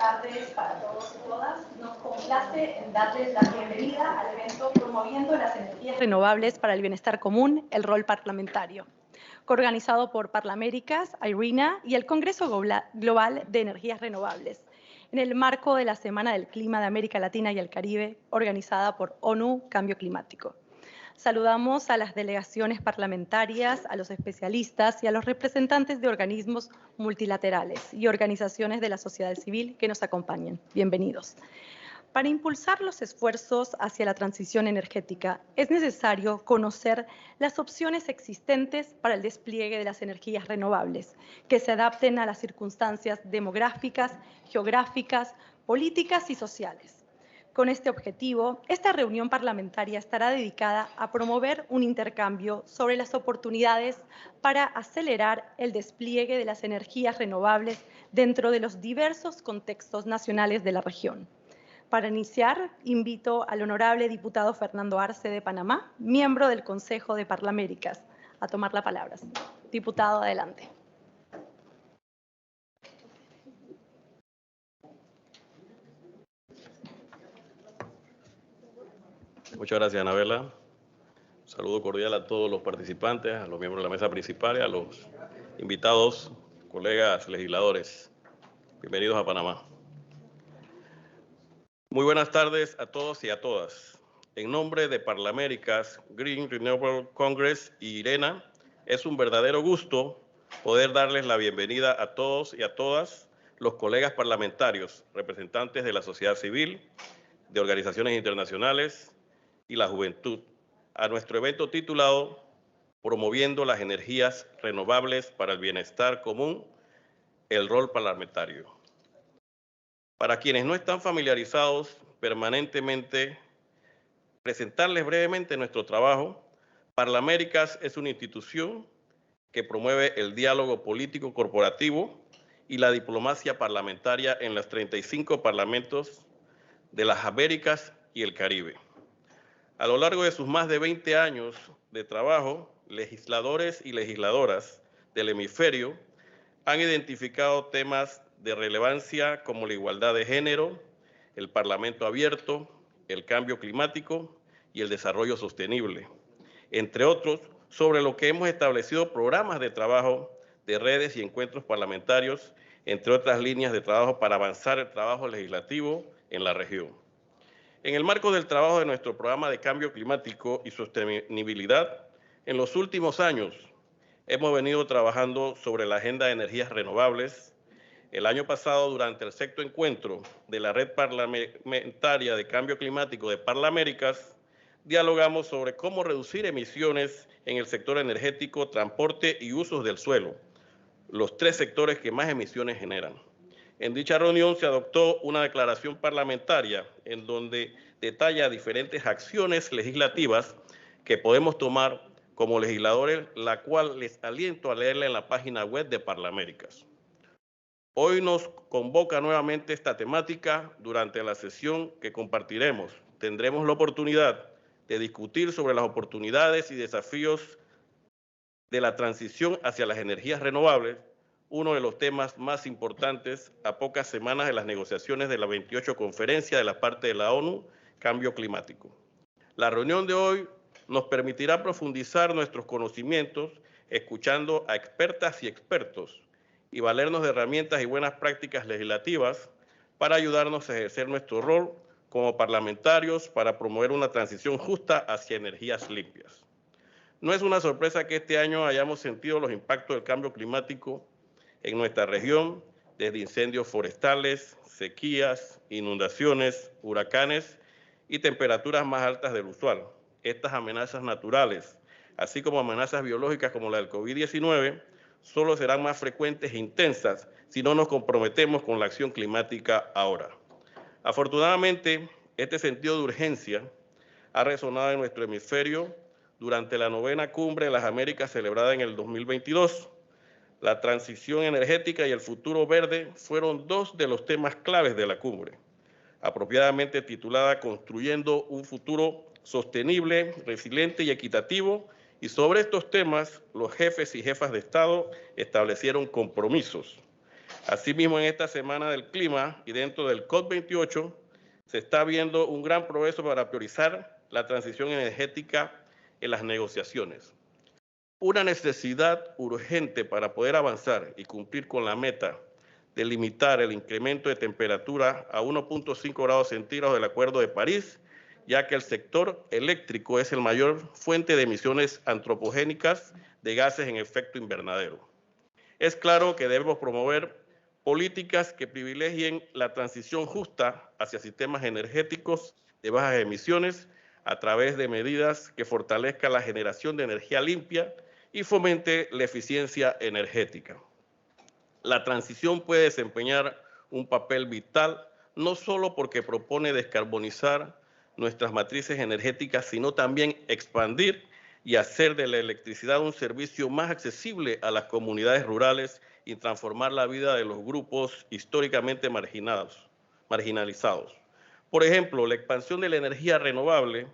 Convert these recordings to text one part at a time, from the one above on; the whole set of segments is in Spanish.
tardes para todos y todas. Nos complace en darles la bienvenida al evento Promoviendo las Energías Renovables para el Bienestar Común, el Rol Parlamentario, coorganizado por Parlaméricas, IRENA y el Congreso Global de Energías Renovables, en el marco de la Semana del Clima de América Latina y el Caribe, organizada por ONU Cambio Climático. Saludamos a las delegaciones parlamentarias, a los especialistas y a los representantes de organismos multilaterales y organizaciones de la sociedad civil que nos acompañan. Bienvenidos. Para impulsar los esfuerzos hacia la transición energética, es necesario conocer las opciones existentes para el despliegue de las energías renovables, que se adapten a las circunstancias demográficas, geográficas, políticas y sociales. Con este objetivo, esta reunión parlamentaria estará dedicada a promover un intercambio sobre las oportunidades para acelerar el despliegue de las energías renovables dentro de los diversos contextos nacionales de la región. Para iniciar, invito al honorable diputado Fernando Arce de Panamá, miembro del Consejo de Parlaméricas, a tomar la palabra. Diputado, adelante. Muchas gracias, Anabela. Un saludo cordial a todos los participantes, a los miembros de la mesa principal y a los invitados, colegas legisladores. Bienvenidos a Panamá. Muy buenas tardes a todos y a todas. En nombre de Parlaméricas, Green Renewable Congress y IRENA, es un verdadero gusto poder darles la bienvenida a todos y a todas los colegas parlamentarios, representantes de la sociedad civil, de organizaciones internacionales y la juventud, a nuestro evento titulado Promoviendo las Energías Renovables para el Bienestar Común, el Rol Parlamentario. Para quienes no están familiarizados permanentemente, presentarles brevemente nuestro trabajo. Parlaméricas es una institución que promueve el diálogo político corporativo y la diplomacia parlamentaria en los 35 parlamentos de las Américas y el Caribe. A lo largo de sus más de 20 años de trabajo, legisladores y legisladoras del hemisferio han identificado temas de relevancia como la igualdad de género, el parlamento abierto, el cambio climático y el desarrollo sostenible, entre otros, sobre lo que hemos establecido programas de trabajo de redes y encuentros parlamentarios, entre otras líneas de trabajo para avanzar el trabajo legislativo en la región. En el marco del trabajo de nuestro programa de cambio climático y sostenibilidad, en los últimos años hemos venido trabajando sobre la agenda de energías renovables. El año pasado, durante el sexto encuentro de la Red Parlamentaria de Cambio Climático de Parlaméricas, dialogamos sobre cómo reducir emisiones en el sector energético, transporte y usos del suelo, los tres sectores que más emisiones generan. En dicha reunión se adoptó una declaración parlamentaria en donde detalla diferentes acciones legislativas que podemos tomar como legisladores, la cual les aliento a leerla en la página web de Parlaméricas. Hoy nos convoca nuevamente esta temática durante la sesión que compartiremos. Tendremos la oportunidad de discutir sobre las oportunidades y desafíos de la transición hacia las energías renovables, uno de los temas más importantes a pocas semanas de las negociaciones de la 28 Conferencia de la parte de la ONU, Cambio Climático. La reunión de hoy nos permitirá profundizar nuestros conocimientos, escuchando a expertas y expertos, y valernos de herramientas y buenas prácticas legislativas para ayudarnos a ejercer nuestro rol como parlamentarios para promover una transición justa hacia energías limpias. No es una sorpresa que este año hayamos sentido los impactos del cambio climático en nuestra región, desde incendios forestales, sequías, inundaciones, huracanes y temperaturas más altas del usual. Estas amenazas naturales, así como amenazas biológicas como la del COVID-19, solo serán más frecuentes e intensas si no nos comprometemos con la acción climática ahora. Afortunadamente, este sentido de urgencia ha resonado en nuestro hemisferio durante la 9ª Cumbre de las Américas celebrada en el 2022. La transición energética y el futuro verde fueron dos de los temas claves de la cumbre, apropiadamente titulada Construyendo un futuro sostenible, resiliente y equitativo, y sobre estos temas los jefes y jefas de Estado establecieron compromisos. Asimismo, en esta Semana del Clima y dentro del COP28 se está viendo un gran progreso para priorizar la transición energética en las negociaciones. Una necesidad urgente para poder avanzar y cumplir con la meta de limitar el incremento de temperatura a 1.5 grados centígrados del Acuerdo de París, ya que el sector eléctrico es el mayor fuente de emisiones antropogénicas de gases en efecto invernadero. Es claro que debemos promover políticas que privilegien la transición justa hacia sistemas energéticos de bajas emisiones a través de medidas que fortalezcan la generación de energía limpia y fomente la eficiencia energética. La transición puede desempeñar un papel vital, no solo porque propone descarbonizar nuestras matrices energéticas, sino también expandir y hacer de la electricidad un servicio más accesible a las comunidades rurales y transformar la vida de los grupos históricamente marginalizados. Por ejemplo, la expansión de la energía renovable en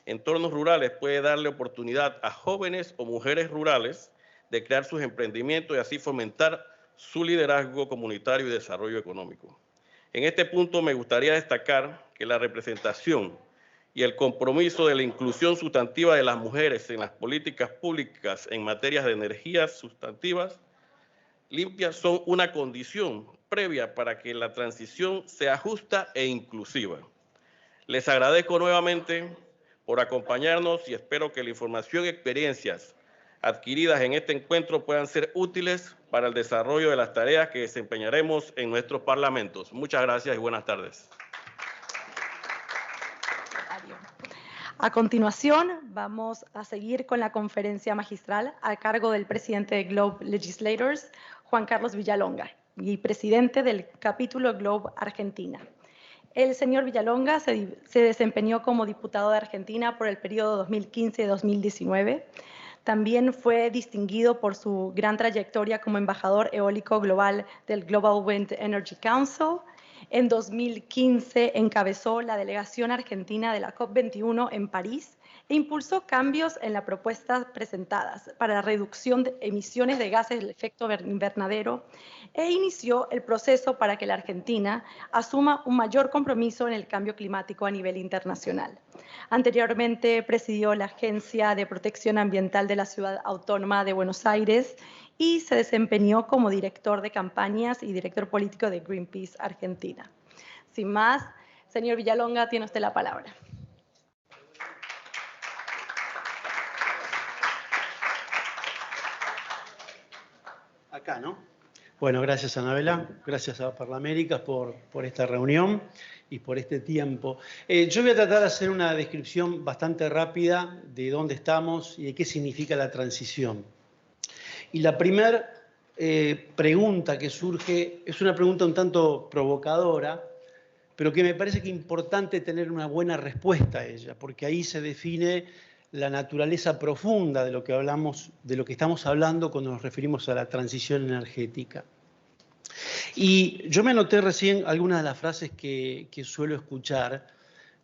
entornos rurales puede darle oportunidad a jóvenes o mujeres rurales de crear sus emprendimientos y así fomentar su liderazgo comunitario y desarrollo económico. En este punto me gustaría destacar que la representación y el compromiso de la inclusión sustantiva de las mujeres en las políticas públicas en materias de energías sustantivas limpias son una condición previa para que la transición sea justa e inclusiva. Les agradezco nuevamente por acompañarnos y espero que la información y experiencias adquiridas en este encuentro puedan ser útiles para el desarrollo de las tareas que desempeñaremos en nuestros parlamentos. Muchas gracias y buenas tardes. A continuación, vamos a seguir con la conferencia magistral a cargo del presidente de Globe Legislators, Juan Carlos Villalonga, y presidente del capítulo Globe Argentina. El señor Villalonga se desempeñó como diputado de Argentina por el periodo 2015-2019. También fue distinguido por su gran trayectoria como embajador eólico global del Global Wind Energy Council. En 2015 encabezó la delegación argentina de la COP21 en París e impulsó cambios en las propuestas presentadas para la reducción de emisiones de gases de efecto invernadero e inició el proceso para que la Argentina asuma un mayor compromiso en el cambio climático a nivel internacional. Anteriormente presidió la Agencia de Protección Ambiental de la Ciudad Autónoma de Buenos Aires y se desempeñó como director de campañas y director político de Greenpeace Argentina. Sin más, señor Villalonga, tiene usted la palabra. Acá, ¿no? Bueno, gracias Anabela, gracias a Parlaméricas por esta reunión y por este tiempo. Yo voy a tratar de hacer una descripción bastante rápida de dónde estamos y de qué significa la transición. Y la primera pregunta que surge es una pregunta un tanto provocadora, pero que me parece que es importante tener una buena respuesta a ella, porque ahí se define la naturaleza profunda de lo que hablamos, de lo que estamos hablando cuando nos referimos a la transición energética. Y yo me anoté recién algunas de las frases que suelo escuchar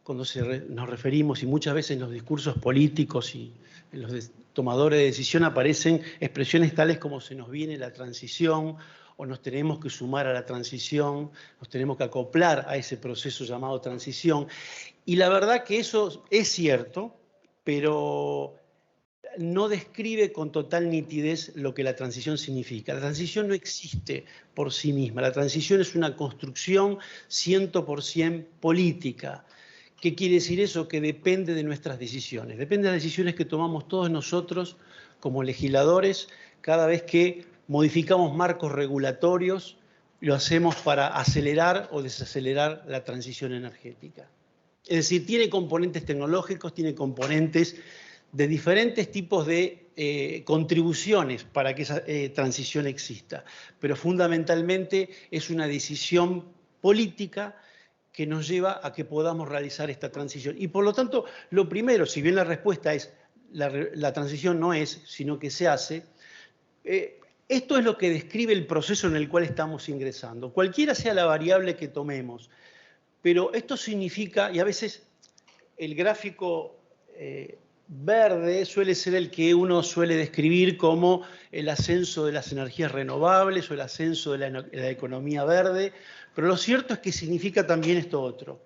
cuando nos referimos, y muchas veces en los discursos políticos y en los tomadores de decisión aparecen expresiones tales como se nos viene la transición, o nos tenemos que sumar a la transición, nos tenemos que acoplar a ese proceso llamado transición. Y la verdad que eso es cierto, pero no describe con total nitidez lo que la transición significa. La transición no existe por sí misma. La transición es una construcción 100% política. ¿Qué quiere decir eso? Que depende de nuestras decisiones. Depende de las decisiones que tomamos todos nosotros como legisladores cada vez que modificamos marcos regulatorios, lo hacemos para acelerar o desacelerar la transición energética. Es decir, tiene componentes tecnológicos, tiene componentes de diferentes tipos de contribuciones para que esa transición exista. Pero fundamentalmente es una decisión política que nos lleva a que podamos realizar esta transición. Y por lo tanto, lo primero, si bien la respuesta es la transición no es, sino que se hace, esto es lo que describe el proceso en el cual estamos ingresando. Cualquiera sea la variable que tomemos, pero esto significa, y a veces el gráfico verde suele ser el que uno suele describir como el ascenso de las energías renovables o el ascenso de la economía verde, pero lo cierto es que significa también esto otro,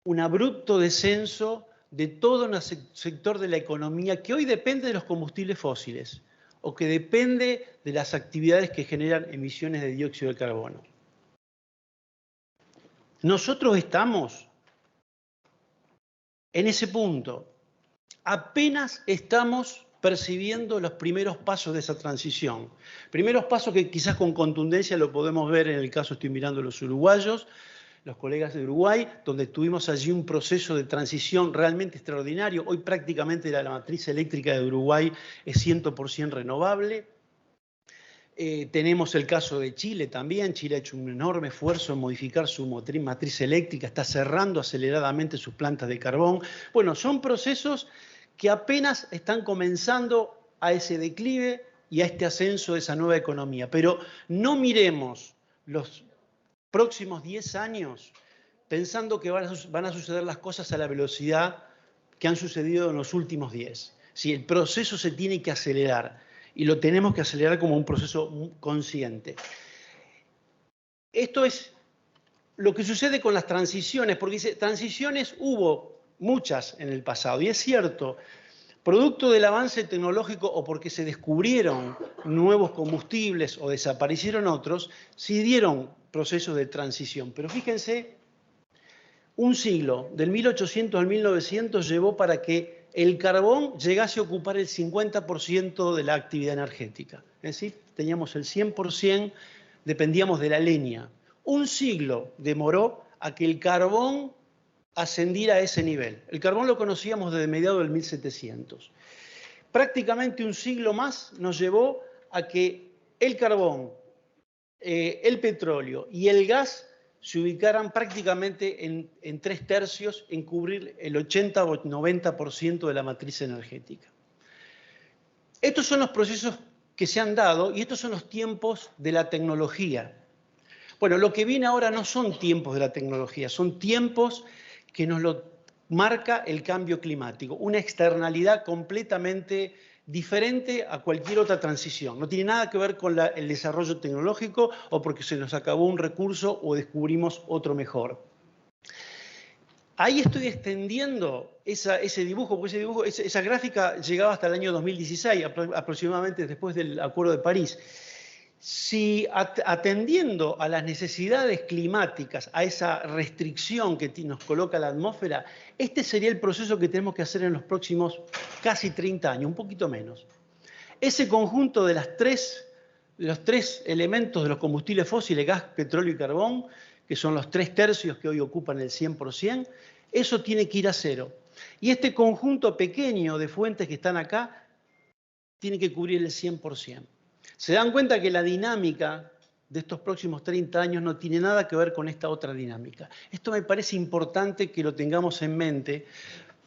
un abrupto descenso de todo un sector de la economía que hoy depende de los combustibles fósiles o que depende de las actividades que generan emisiones de dióxido de carbono. Nosotros estamos en ese punto. Apenas estamos percibiendo los primeros pasos de esa transición. Primeros pasos que quizás con contundencia lo podemos ver en el caso, estoy mirando a los uruguayos, los colegas de Uruguay, donde tuvimos allí un proceso de transición realmente extraordinario. Hoy prácticamente la matriz eléctrica de Uruguay es 100% renovable. Tenemos el caso de Chile también. Chile ha hecho un enorme esfuerzo en modificar su matriz eléctrica, está cerrando aceleradamente sus plantas de carbón. Bueno, son procesos que apenas están comenzando a ese declive y a este ascenso de esa nueva economía. Pero no miremos los próximos 10 años pensando que van a suceder las cosas a la velocidad que han sucedido en los últimos 10. Si el proceso se tiene que acelerar y lo tenemos que acelerar como un proceso consciente. Esto es lo que sucede con las transiciones, porque dice, transiciones hubo muchas en el pasado, y es cierto, producto del avance tecnológico o porque se descubrieron nuevos combustibles o desaparecieron otros, sí dieron procesos de transición. Pero fíjense, un siglo, del 1800 al 1900, llevó para que el carbón llegase a ocupar el 50% de la actividad energética. Es decir, teníamos el 100%, dependíamos de la leña. Un siglo demoró a que el carbón ascendiera a ese nivel. El carbón lo conocíamos desde mediados del 1700. Prácticamente un siglo más nos llevó a que el carbón, el petróleo y el gas se ubicaran prácticamente en 3/3 en cubrir el 80 o 90% de la matriz energética. Estos son los procesos que se han dado y estos son los tiempos de la tecnología. Bueno, lo que viene ahora no son tiempos de la tecnología, son tiempos que nos lo marca el cambio climático, una externalidad completamente diferente a cualquier otra transición. No tiene nada que ver con el desarrollo tecnológico o porque se nos acabó un recurso o descubrimos otro mejor. Ahí estoy extendiendo ese dibujo, porque esa gráfica llegaba hasta el año 2016, aproximadamente después del Acuerdo de París. Si atendiendo a las necesidades climáticas, a esa restricción que nos coloca la atmósfera, este sería el proceso que tenemos que hacer en los próximos casi 30 años, un poquito menos. Ese conjunto de los tres elementos de los combustibles fósiles, gas, petróleo y carbón, que son los 3/3 que hoy ocupan el 100%, eso tiene que ir a cero. Y este conjunto pequeño de fuentes que están acá tiene que cubrir el 100%. Se dan cuenta que la dinámica de estos próximos 30 años no tiene nada que ver con esta otra dinámica. Esto me parece importante que lo tengamos en mente,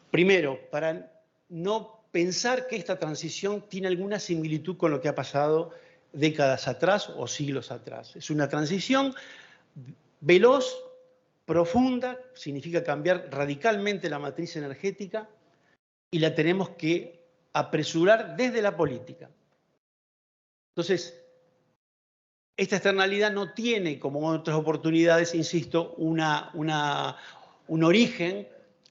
primero, para no pensar que esta transición tiene alguna similitud con lo que ha pasado décadas atrás o siglos atrás. Es una transición veloz, profunda, significa cambiar radicalmente la matriz energética y la tenemos que apresurar desde la política. Entonces, esta externalidad no tiene, como otras oportunidades, insisto, un origen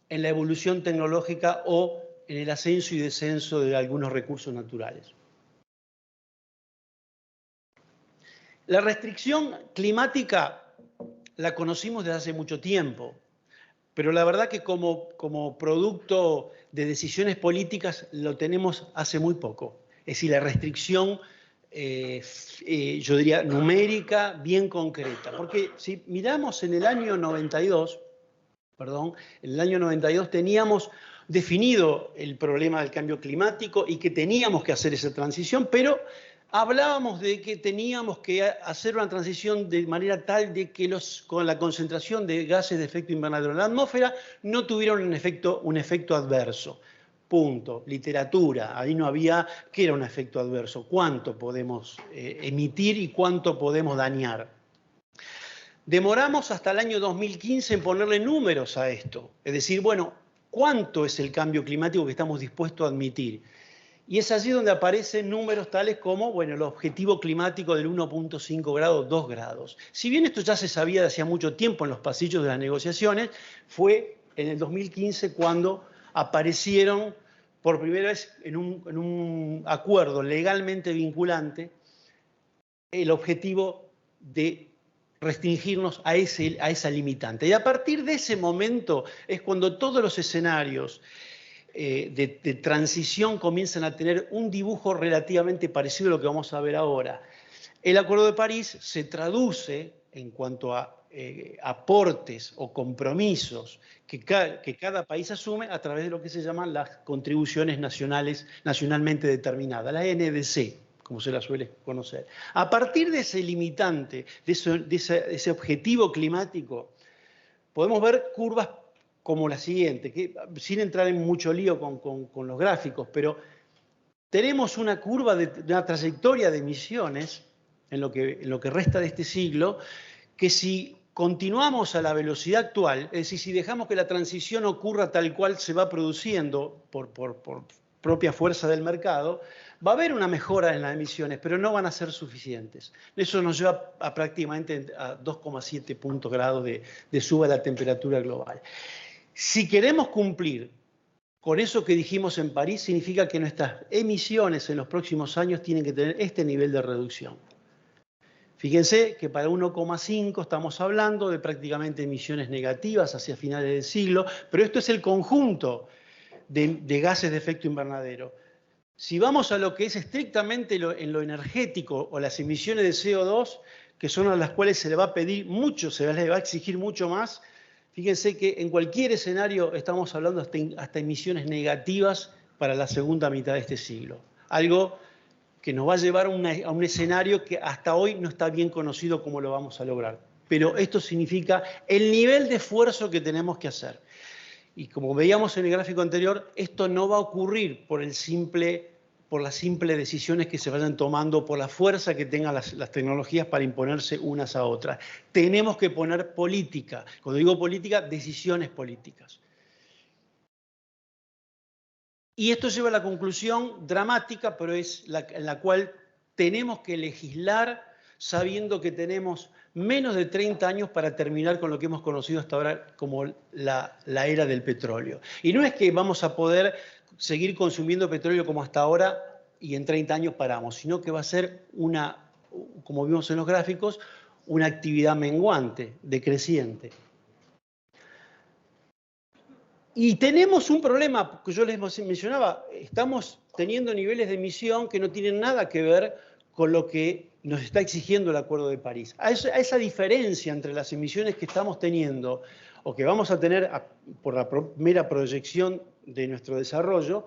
en la evolución tecnológica o en el ascenso y descenso de algunos recursos naturales. La restricción climática la conocimos desde hace mucho tiempo, pero la verdad que como producto de decisiones políticas lo tenemos hace muy poco. Es decir, la restricción yo diría, numérica, bien concreta. Porque si miramos en el año 92, teníamos definido el problema del cambio climático y que teníamos que hacer esa transición, pero hablábamos de que teníamos que hacer una transición de manera tal de que con la concentración de gases de efecto invernadero en la atmósfera no tuvieran un efecto adverso. Punto. Literatura. Ahí no había qué era un efecto adverso, cuánto podemos emitir y cuánto podemos dañar. Demoramos hasta el año 2015 en ponerle números a esto. Es decir, bueno, cuánto es el cambio climático que estamos dispuestos a admitir. Y es allí donde aparecen números tales como, bueno, el objetivo climático del 1.5 grados, 2 grados. Si bien esto ya se sabía de hacía mucho tiempo en los pasillos de las negociaciones, fue en el 2015 cuando aparecieron por primera vez en un acuerdo legalmente vinculante el objetivo de restringirnos a esa limitante. Y a partir de ese momento es cuando todos los escenarios de transición comienzan a tener un dibujo relativamente parecido a lo que vamos a ver ahora. El Acuerdo de París se traduce en cuanto a aportes o compromisos que cada país asume a través de lo que se llaman las contribuciones nacionalmente determinadas, la NDC, como se la suele conocer. A partir de ese limitante, de ese objetivo climático, podemos ver curvas como la siguiente, que, sin entrar en mucho lío con los gráficos, pero tenemos una curva de una trayectoria de emisiones en lo que resta de este siglo, que si continuamos a la velocidad actual, es decir, si dejamos que la transición ocurra tal cual se va produciendo por propia fuerza del mercado, va a haber una mejora en las emisiones, pero no van a ser suficientes. Eso nos lleva a prácticamente a 2,7 puntos grados de suba de la temperatura global. Si queremos cumplir con eso que dijimos en París, significa que nuestras emisiones en los próximos años tienen que tener este nivel de reducción. Fíjense que para 1,5 estamos hablando de prácticamente emisiones negativas hacia finales del siglo, pero esto es el conjunto de gases de efecto invernadero. Si vamos a lo que es estrictamente en lo energético o las emisiones de CO2, que son a las cuales se le va a pedir mucho, se le va a exigir mucho más, fíjense que en cualquier escenario estamos hablando hasta emisiones negativas para la segunda mitad de este siglo. Algo que nos va a llevar a un escenario que hasta hoy no está bien conocido cómo lo vamos a lograr. Pero esto significa el nivel de esfuerzo que tenemos que hacer. Y como veíamos en el gráfico anterior, esto no va a ocurrir por las simples decisiones que se vayan tomando, por la fuerza que tengan las tecnologías para imponerse unas a otras. Tenemos que poner política. Cuando digo política, decisiones políticas. Y esto lleva a la conclusión dramática, pero es en la cual tenemos que legislar sabiendo que tenemos menos de 30 años para terminar con lo que hemos conocido hasta ahora como la era del petróleo. Y no es que vamos a poder seguir consumiendo petróleo como hasta ahora y en 30 años paramos, sino que va a ser como vimos en los gráficos, una actividad menguante, decreciente. Y tenemos un problema, que yo les mencionaba, estamos teniendo niveles de emisión que no tienen nada que ver con lo que nos está exigiendo el Acuerdo de París. A esa diferencia entre las emisiones que estamos teniendo o que vamos a tener por la mera proyección de nuestro desarrollo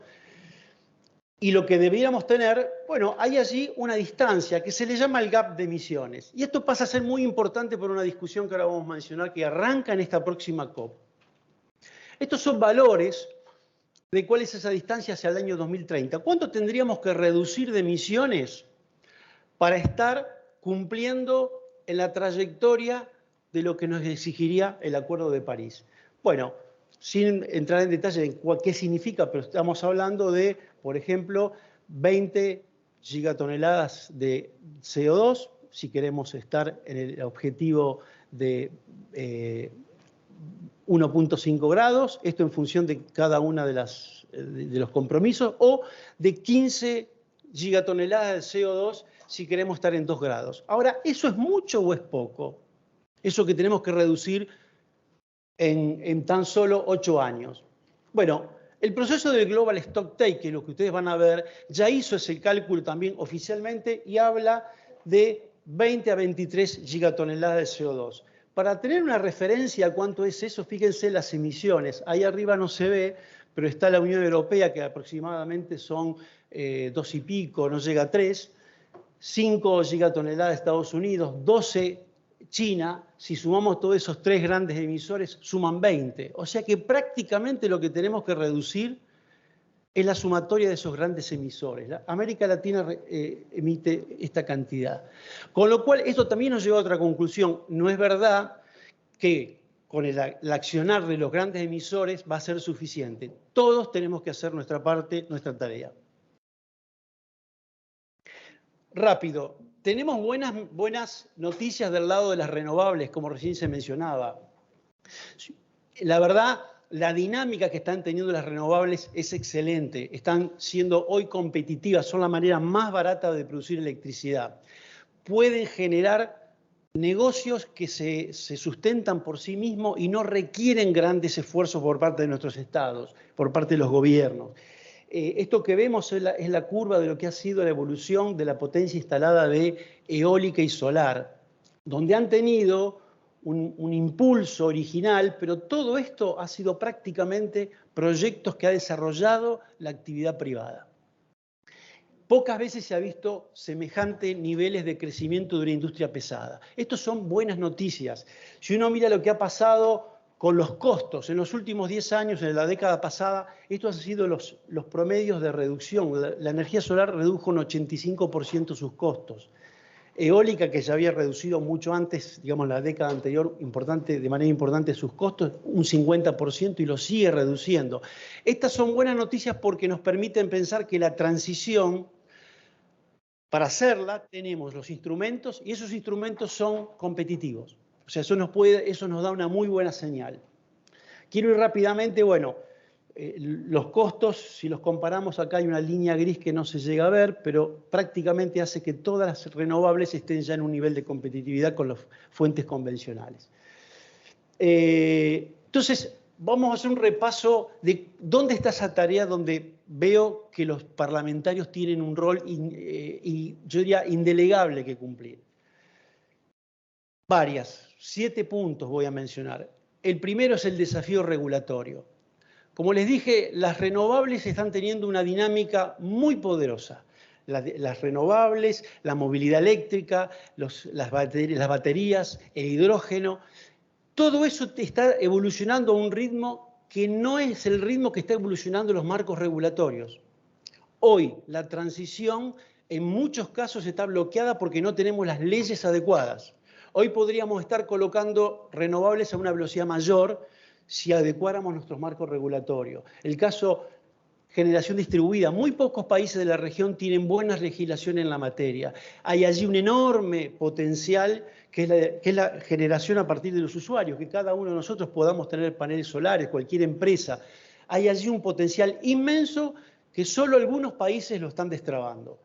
y lo que debiéramos tener, bueno, hay allí una distancia que se le llama el gap de emisiones. Y esto pasa a ser muy importante por una discusión que ahora vamos a mencionar que arranca en esta próxima COP. Estos son valores de cuál es esa distancia hacia el año 2030. ¿Cuánto tendríamos que reducir de emisiones para estar cumpliendo en la trayectoria de lo que nos exigiría el Acuerdo de París? Bueno, sin entrar en detalle en qué significa, pero estamos hablando de, por ejemplo, 20 gigatoneladas de CO2, si queremos estar en el objetivo de 1.5 grados, esto en función de cada una de los compromisos, o de 15 gigatoneladas de CO2 si queremos estar en 2 grados. Ahora, ¿eso es mucho o es poco? Eso que tenemos que reducir en tan solo 8 años. Bueno, el proceso del Global Stocktake, que es lo que ustedes van a ver, ya hizo ese cálculo también oficialmente y habla de 20 a 23 gigatoneladas de CO2. Para tener una referencia a cuánto es eso, fíjense las emisiones. Ahí arriba no se ve, pero está la Unión Europea, que aproximadamente son 2 y pico, no llega a 3. 5 gigatoneladas de Estados Unidos, 12 China. Si sumamos todos esos 3 grandes emisores, suman 20. O sea que prácticamente lo que tenemos que reducir es la sumatoria de esos grandes emisores. América Latina emite esta cantidad. Con lo cual, esto también nos lleva a otra conclusión. No es verdad que con el accionar de los grandes emisores va a ser suficiente. Todos tenemos que hacer nuestra parte, nuestra tarea. Rápido, tenemos buenas noticias del lado de las renovables, como recién se mencionaba. La verdad, la dinámica que están teniendo las renovables es excelente. Están siendo hoy competitivas, son la manera más barata de producir electricidad. Pueden generar negocios que se sustentan por sí mismos y no requieren grandes esfuerzos por parte de nuestros estados, por parte de los gobiernos. Esto que vemos es la curva de lo que ha sido la evolución de la potencia instalada de eólica y solar, donde han tenido un impulso original, pero todo esto ha sido prácticamente proyectos que ha desarrollado la actividad privada. Pocas veces se ha visto semejantes niveles de crecimiento de una industria pesada. Estos son buenas noticias. Si uno mira lo que ha pasado con los costos, en los últimos 10 años, en la década pasada, estos han sido los promedios de reducción. La energía solar redujo un 85% sus costos. Eólica, que ya había reducido mucho antes, digamos la década anterior, de manera importante sus costos, un 50% y lo sigue reduciendo. Estas son buenas noticias porque nos permiten pensar que la transición, para hacerla, tenemos los instrumentos y esos instrumentos son competitivos. O sea, eso nos da una muy buena señal. Quiero ir rápidamente, bueno, los costos, si los comparamos, acá hay una línea gris que no se llega a ver, pero prácticamente hace que todas las renovables estén ya en un nivel de competitividad con las fuentes convencionales. Entonces, vamos a hacer un repaso de dónde está esa tarea donde veo que los parlamentarios tienen un rol, y yo diría, indelegable que cumplir. 7 puntos voy a mencionar. El primero es el desafío regulatorio. Como les dije, las renovables están teniendo una dinámica muy poderosa. Las renovables, la movilidad eléctrica, las baterías, el hidrógeno, todo eso está evolucionando a un ritmo que no es el ritmo que está evolucionando los marcos regulatorios. Hoy la transición en muchos casos está bloqueada porque no tenemos las leyes adecuadas. Hoy podríamos estar colocando renovables a una velocidad mayor si adecuáramos nuestros marcos regulatorios. El caso generación distribuida, muy pocos países de la región tienen buena legislación en la materia. Hay allí un enorme potencial que es la generación a partir de los usuarios, que cada uno de nosotros podamos tener paneles solares, cualquier empresa. Hay allí un potencial inmenso que solo algunos países lo están destrabando.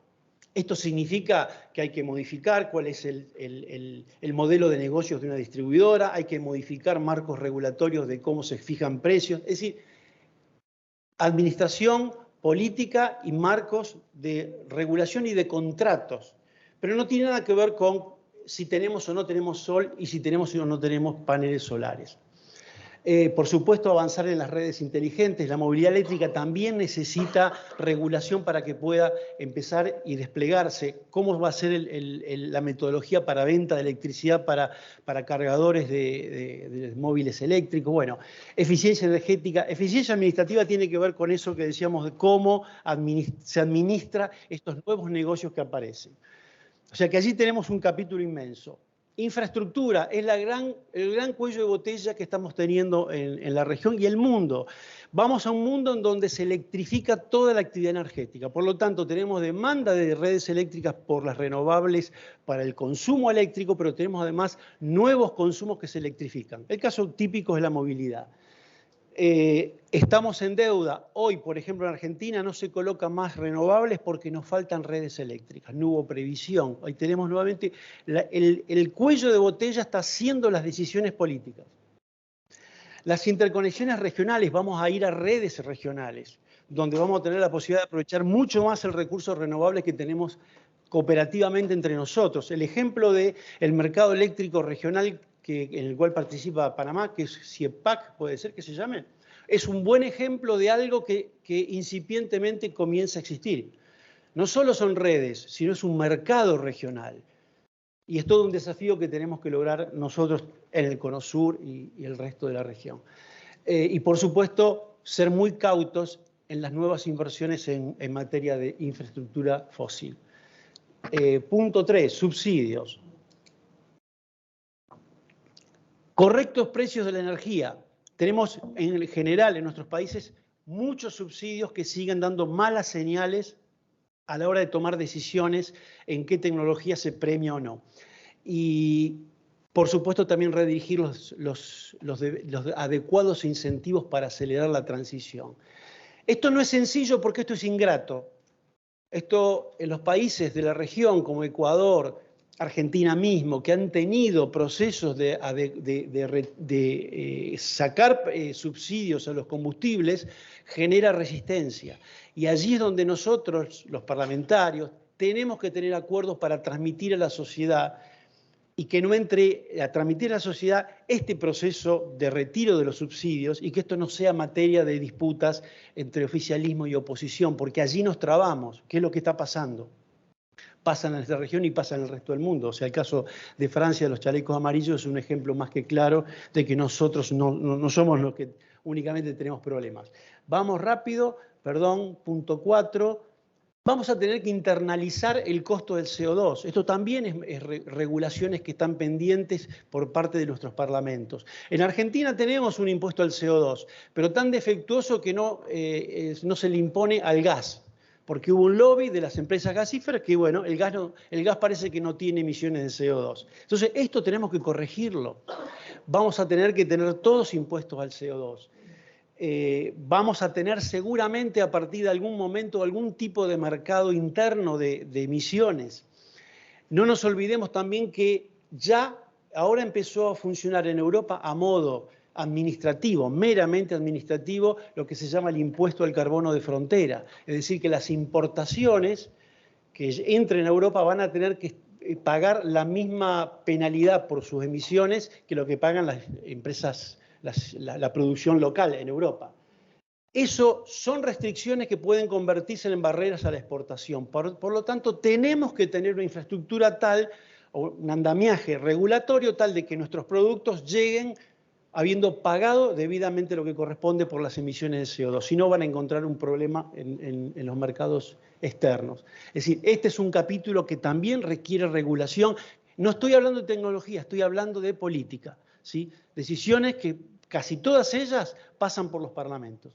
Esto significa que hay que modificar cuál es el modelo de negocios de una distribuidora, hay que modificar marcos regulatorios de cómo se fijan precios, es decir, administración, política y marcos de regulación y de contratos. Pero no tiene nada que ver con si tenemos o no tenemos sol y si tenemos o no tenemos paneles solares. Por supuesto, avanzar en las redes inteligentes. La movilidad eléctrica también necesita regulación para que pueda empezar y desplegarse. ¿Cómo va a ser la metodología para venta de electricidad para cargadores de móviles eléctricos? Bueno, eficiencia energética. Eficiencia administrativa tiene que ver con eso que decíamos de cómo se administra estos nuevos negocios que aparecen. O sea que allí tenemos un capítulo inmenso. Infraestructura es el gran cuello de botella que estamos teniendo en la región y el mundo. Vamos a un mundo en donde se electrifica toda la actividad energética. Por lo tanto, tenemos demanda de redes eléctricas por las renovables para el consumo eléctrico, pero tenemos además nuevos consumos que se electrifican. El caso típico es la movilidad. Estamos en deuda. Hoy, por ejemplo, en Argentina no se colocan más renovables porque nos faltan redes eléctricas. No hubo previsión. Hoy tenemos nuevamente el cuello de botella está haciendo las decisiones políticas. Las interconexiones regionales, vamos a ir a redes regionales, donde vamos a tener la posibilidad de aprovechar mucho más el recurso renovable que tenemos cooperativamente entre nosotros. El ejemplo del mercado eléctrico regional en el cual participa Panamá, que es CIEPAC, puede ser que se llame, es un buen ejemplo de algo que incipientemente comienza a existir. No solo son redes, sino es un mercado regional. Y es todo un desafío que tenemos que lograr nosotros en el Cono Sur y el resto de la región. Y por supuesto, ser muy cautos en las nuevas inversiones en materia de infraestructura fósil. Punto 3, subsidios. Correctos precios de la energía. Tenemos en general en nuestros países muchos subsidios que siguen dando malas señales a la hora de tomar decisiones en qué tecnología se premia o no. Y, por supuesto, también redirigir los adecuados incentivos para acelerar la transición. Esto no es sencillo porque esto es ingrato. Esto en los países de la región como Ecuador, Argentina mismo, que han tenido procesos de sacar subsidios a los combustibles, genera resistencia. Y allí es donde nosotros, los parlamentarios, tenemos que tener acuerdos para transmitir a la sociedad y que no entre a transmitir a la sociedad este proceso de retiro de los subsidios y que esto no sea materia de disputas entre oficialismo y oposición, porque allí nos trabamos. ¿Qué es lo que está pasando? Pasa en nuestra región y pasa en el resto del mundo. O sea, el caso de Francia, de los chalecos amarillos, es un ejemplo más que claro de que nosotros no somos los que únicamente tenemos problemas. Vamos rápido, perdón, punto 4. Vamos a tener que internalizar el costo del CO2. Esto también es regulaciones que están pendientes por parte de nuestros parlamentos. En Argentina tenemos un impuesto al CO2, pero tan defectuoso que no se le impone al gas. Porque hubo un lobby de las empresas gasíferas que, bueno, el gas parece que no tiene emisiones de CO2. Entonces, esto tenemos que corregirlo. Vamos a tener que tener todos impuestos al CO2. Vamos a tener seguramente a partir de algún momento algún tipo de mercado interno de emisiones. No nos olvidemos también que ya ahora empezó a funcionar en Europa a modo administrativo, meramente administrativo, lo que se llama el impuesto al carbono de frontera. Es decir, que las importaciones que entren a Europa van a tener que pagar la misma penalidad por sus emisiones que lo que pagan las empresas, la producción local en Europa. Eso son restricciones que pueden convertirse en barreras a la exportación. Por lo tanto, tenemos que tener una infraestructura tal, o un andamiaje regulatorio tal de que nuestros productos lleguen habiendo pagado debidamente lo que corresponde por las emisiones de CO2. Si no, van a encontrar un problema en los mercados externos. Es decir, este es un capítulo que también requiere regulación. No estoy hablando de tecnología, estoy hablando de política, ¿sí? Decisiones que casi todas ellas pasan por los parlamentos.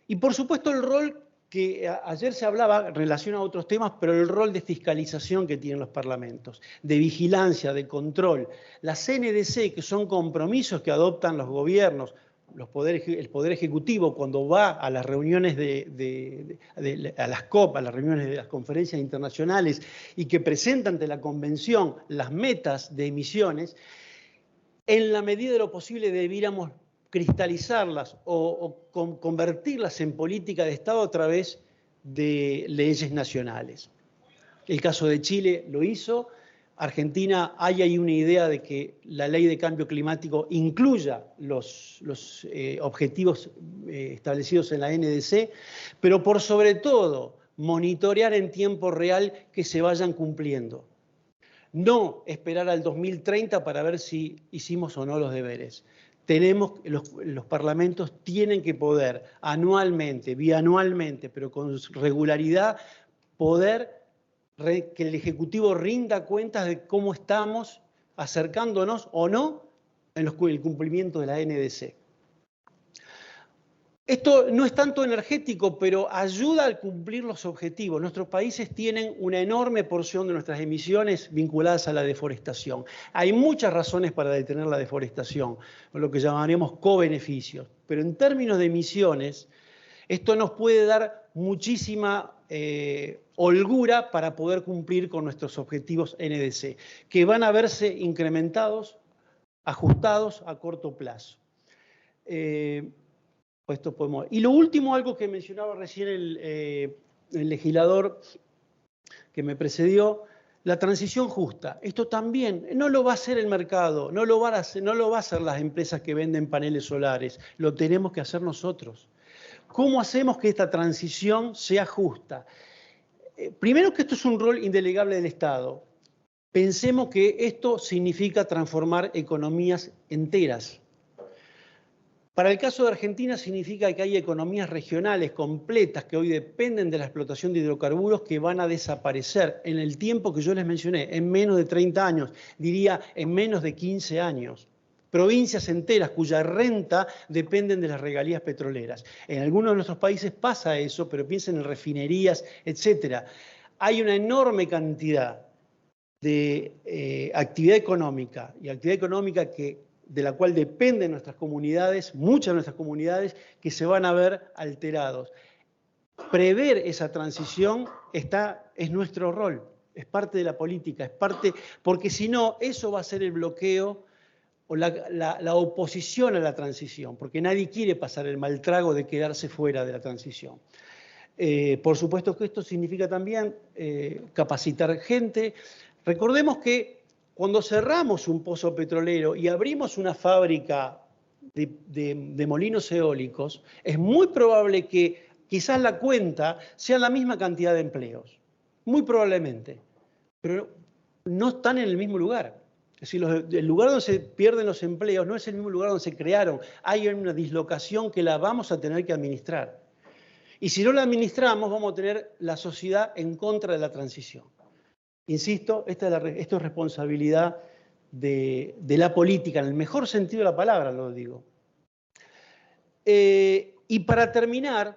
Y por supuesto el rol que ayer se hablaba en relación a otros temas, pero el rol de fiscalización que tienen los parlamentos, de vigilancia, de control. Las CNDC, que son compromisos que adoptan los gobiernos, el Poder Ejecutivo cuando va a las reuniones a las COP, a las reuniones de las conferencias internacionales y que presenta ante la Convención las metas de emisiones, en la medida de lo posible debiéramos cristalizarlas o convertirlas en política de Estado a través de leyes nacionales. El caso de Chile lo hizo. Argentina, hay ahí una idea de que la ley de cambio climático incluya los objetivos establecidos en la NDC, pero por sobre todo monitorear en tiempo real que se vayan cumpliendo. No esperar al 2030 para ver si hicimos o no los deberes. Los parlamentos tienen que poder anualmente, bianualmente, pero con regularidad, poder que el Ejecutivo rinda cuentas de cómo estamos acercándonos o no en el cumplimiento de la NDC. Esto no es tanto energético, pero ayuda a cumplir los objetivos. Nuestros países tienen una enorme porción de nuestras emisiones vinculadas a la deforestación. Hay muchas razones para detener la deforestación, lo que llamaríamos co-beneficios. Pero en términos de emisiones, esto nos puede dar muchísima holgura para poder cumplir con nuestros objetivos NDC, que van a verse incrementados, ajustados a corto plazo. Y lo último, algo que mencionaba recién el legislador que me precedió, la transición justa. Esto también no lo va a hacer el mercado, no lo va a hacer las empresas que venden paneles solares, lo tenemos que hacer nosotros. ¿Cómo hacemos que esta transición sea justa? Primero que esto es un rol indelegable del Estado. Pensemos que esto significa transformar economías enteras. Para el caso de Argentina significa que hay economías regionales completas que hoy dependen de la explotación de hidrocarburos que van a desaparecer en el tiempo que yo les mencioné, en menos de 30 años, diría en menos de 15 años. provincias enteras cuya renta dependen de las regalías petroleras. En algunos de nuestros países pasa eso, pero piensen en refinerías, etc. Hay una enorme cantidad de actividad económica y actividad económica de la cual dependen nuestras comunidades, muchas de nuestras comunidades, que se van a ver alterados. Prever esa transición es nuestro rol, es parte de la política, porque si no, eso va a ser el bloqueo o la oposición a la transición, porque nadie quiere pasar el mal trago de quedarse fuera de la transición. Por supuesto que esto significa también capacitar gente. Recordemos que cuando cerramos un pozo petrolero y abrimos una fábrica de molinos eólicos, es muy probable que quizás la cuenta sea la misma cantidad de empleos, muy probablemente, pero no están en el mismo lugar. Es decir, el lugar donde se pierden los empleos no es el mismo lugar donde se crearon. Hay una dislocación que la vamos a tener que administrar. Y si no la administramos, vamos a tener la sociedad en contra de la transición. Insisto, esto es responsabilidad de la política, en el mejor sentido de la palabra, lo digo. Y para terminar,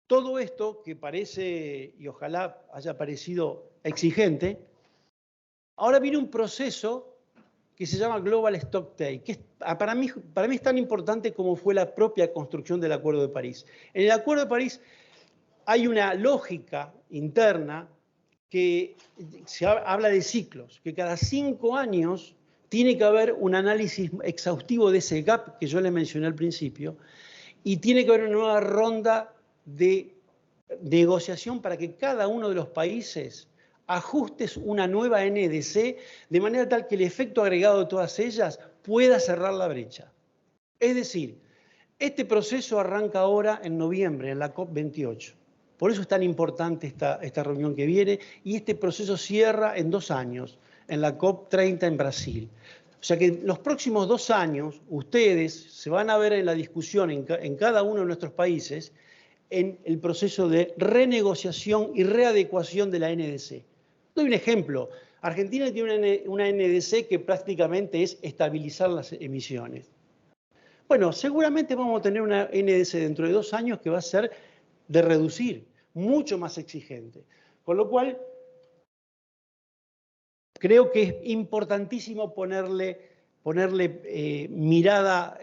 todo esto que parece, y ojalá haya parecido exigente, ahora viene un proceso que se llama Global Stocktake, que para mí es tan importante como fue la propia construcción del Acuerdo de París. En el Acuerdo de París hay una lógica interna que habla de ciclos, que cada 5 años tiene que haber un análisis exhaustivo de ese gap que yo le mencioné al principio, y tiene que haber una nueva ronda de negociación para que cada uno de los países ajustes una nueva NDC de manera tal que el efecto agregado de todas ellas pueda cerrar la brecha. Es decir, este proceso arranca ahora en noviembre, en la COP28. Por eso es tan importante esta reunión que viene, y este proceso cierra en 2 años, en la COP30 en Brasil. O sea que los próximos 2 años ustedes se van a ver en la discusión en cada uno de nuestros países en el proceso de renegociación y readecuación de la NDC. Doy un ejemplo. Argentina tiene una NDC que prácticamente es estabilizar las emisiones. Bueno, seguramente vamos a tener una NDC dentro de 2 años que va a ser de reducir, mucho más exigente. Con lo cual, creo que es importantísimo ponerle mirada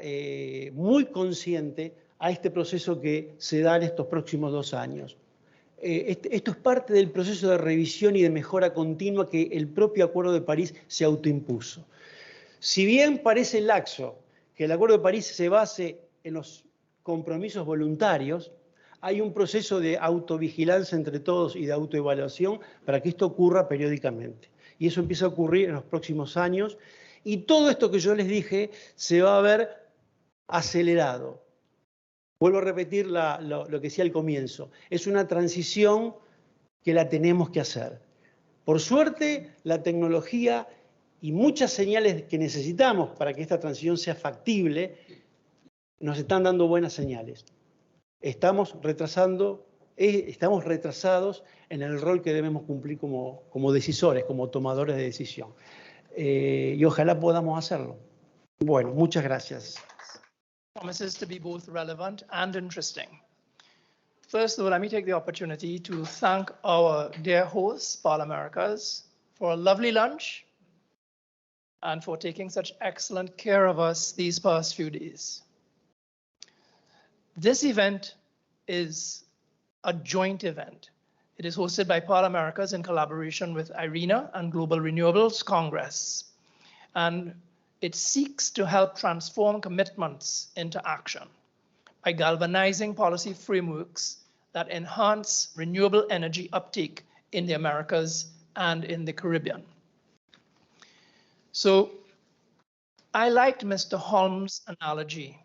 muy consciente a este proceso que se da en estos próximos 2 años. Esto es parte del proceso de revisión y de mejora continua que el propio Acuerdo de París se autoimpuso. Si bien parece laxo que el Acuerdo de París se base en los compromisos voluntarios, hay un proceso de autovigilancia entre todos y de autoevaluación para que esto ocurra periódicamente. Y eso empieza a ocurrir en los próximos años. Y todo esto que yo les dije se va a ver acelerado. Vuelvo a repetir lo que decía al comienzo. Es una transición que la tenemos que hacer. Por suerte, la tecnología y muchas señales que necesitamos para que esta transición sea factible nos están dando buenas señales. Estamos retrasados en el rol que debemos cumplir como decisores, como tomadores de decisión. Y ojalá podamos hacerlo. Bueno, muchas gracias. Promises to be both relevant and interesting. First of all, let me take the opportunity to thank our dear hosts, Parlaméricas, for a lovely lunch and for taking such excellent care of us these past few days. This event is a joint event. It is hosted by Parlaméricas in collaboration with IRENA and Global Renewables Congress. And it seeks to help transform commitments into action by galvanizing policy frameworks that enhance renewable energy uptake in the Americas and in the Caribbean. So I liked Mr. Holmes' analogy.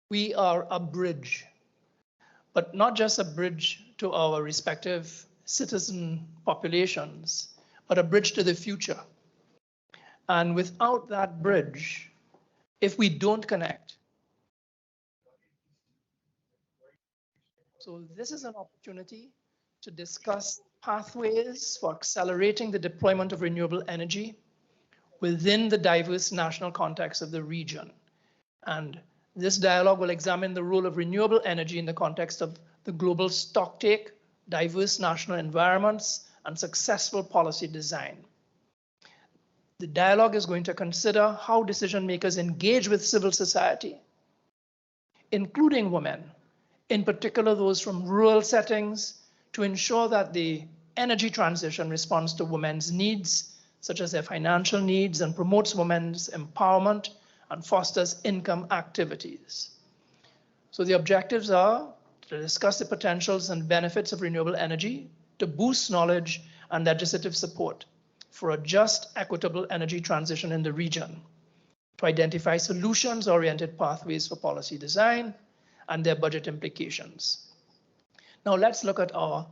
We are a bridge, but not just a bridge to our respective citizen populations, but a bridge to the future. And without that bridge, if we don't connect, so this is an opportunity to discuss pathways for accelerating the deployment of renewable energy within the diverse national context of the region. And this dialogue will examine the role of renewable energy in the context of the global stocktake, diverse national environments, and successful policy design. The dialogue is going to consider how decision makers engage with civil society, including women, in particular those from rural settings, to ensure that the energy transition responds to women's needs, such as their financial needs, and promotes women's empowerment and fosters income activities. So the objectives are to discuss the potentials and benefits of renewable energy, to boost knowledge and legislative support for a just, equitable energy transition in the region, to identify solutions-oriented pathways for policy design and their budget implications. Now let's look at our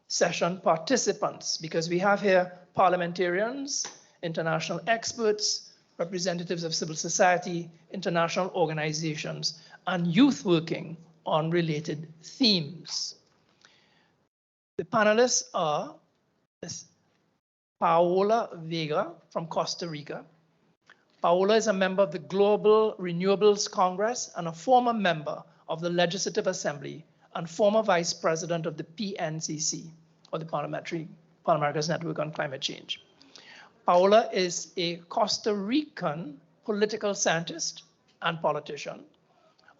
session participants, because we have here parliamentarians, international experts, representatives of civil society, international organizations, and youth working on related themes. The panelists are Ms. Paola Vega from Costa Rica. Paola is a member of the Global Renewables Congress and a former member of the Legislative Assembly and former vice president of the PNCC, or the Pan-America's Network on Climate Change. Paola is a Costa Rican political scientist and politician,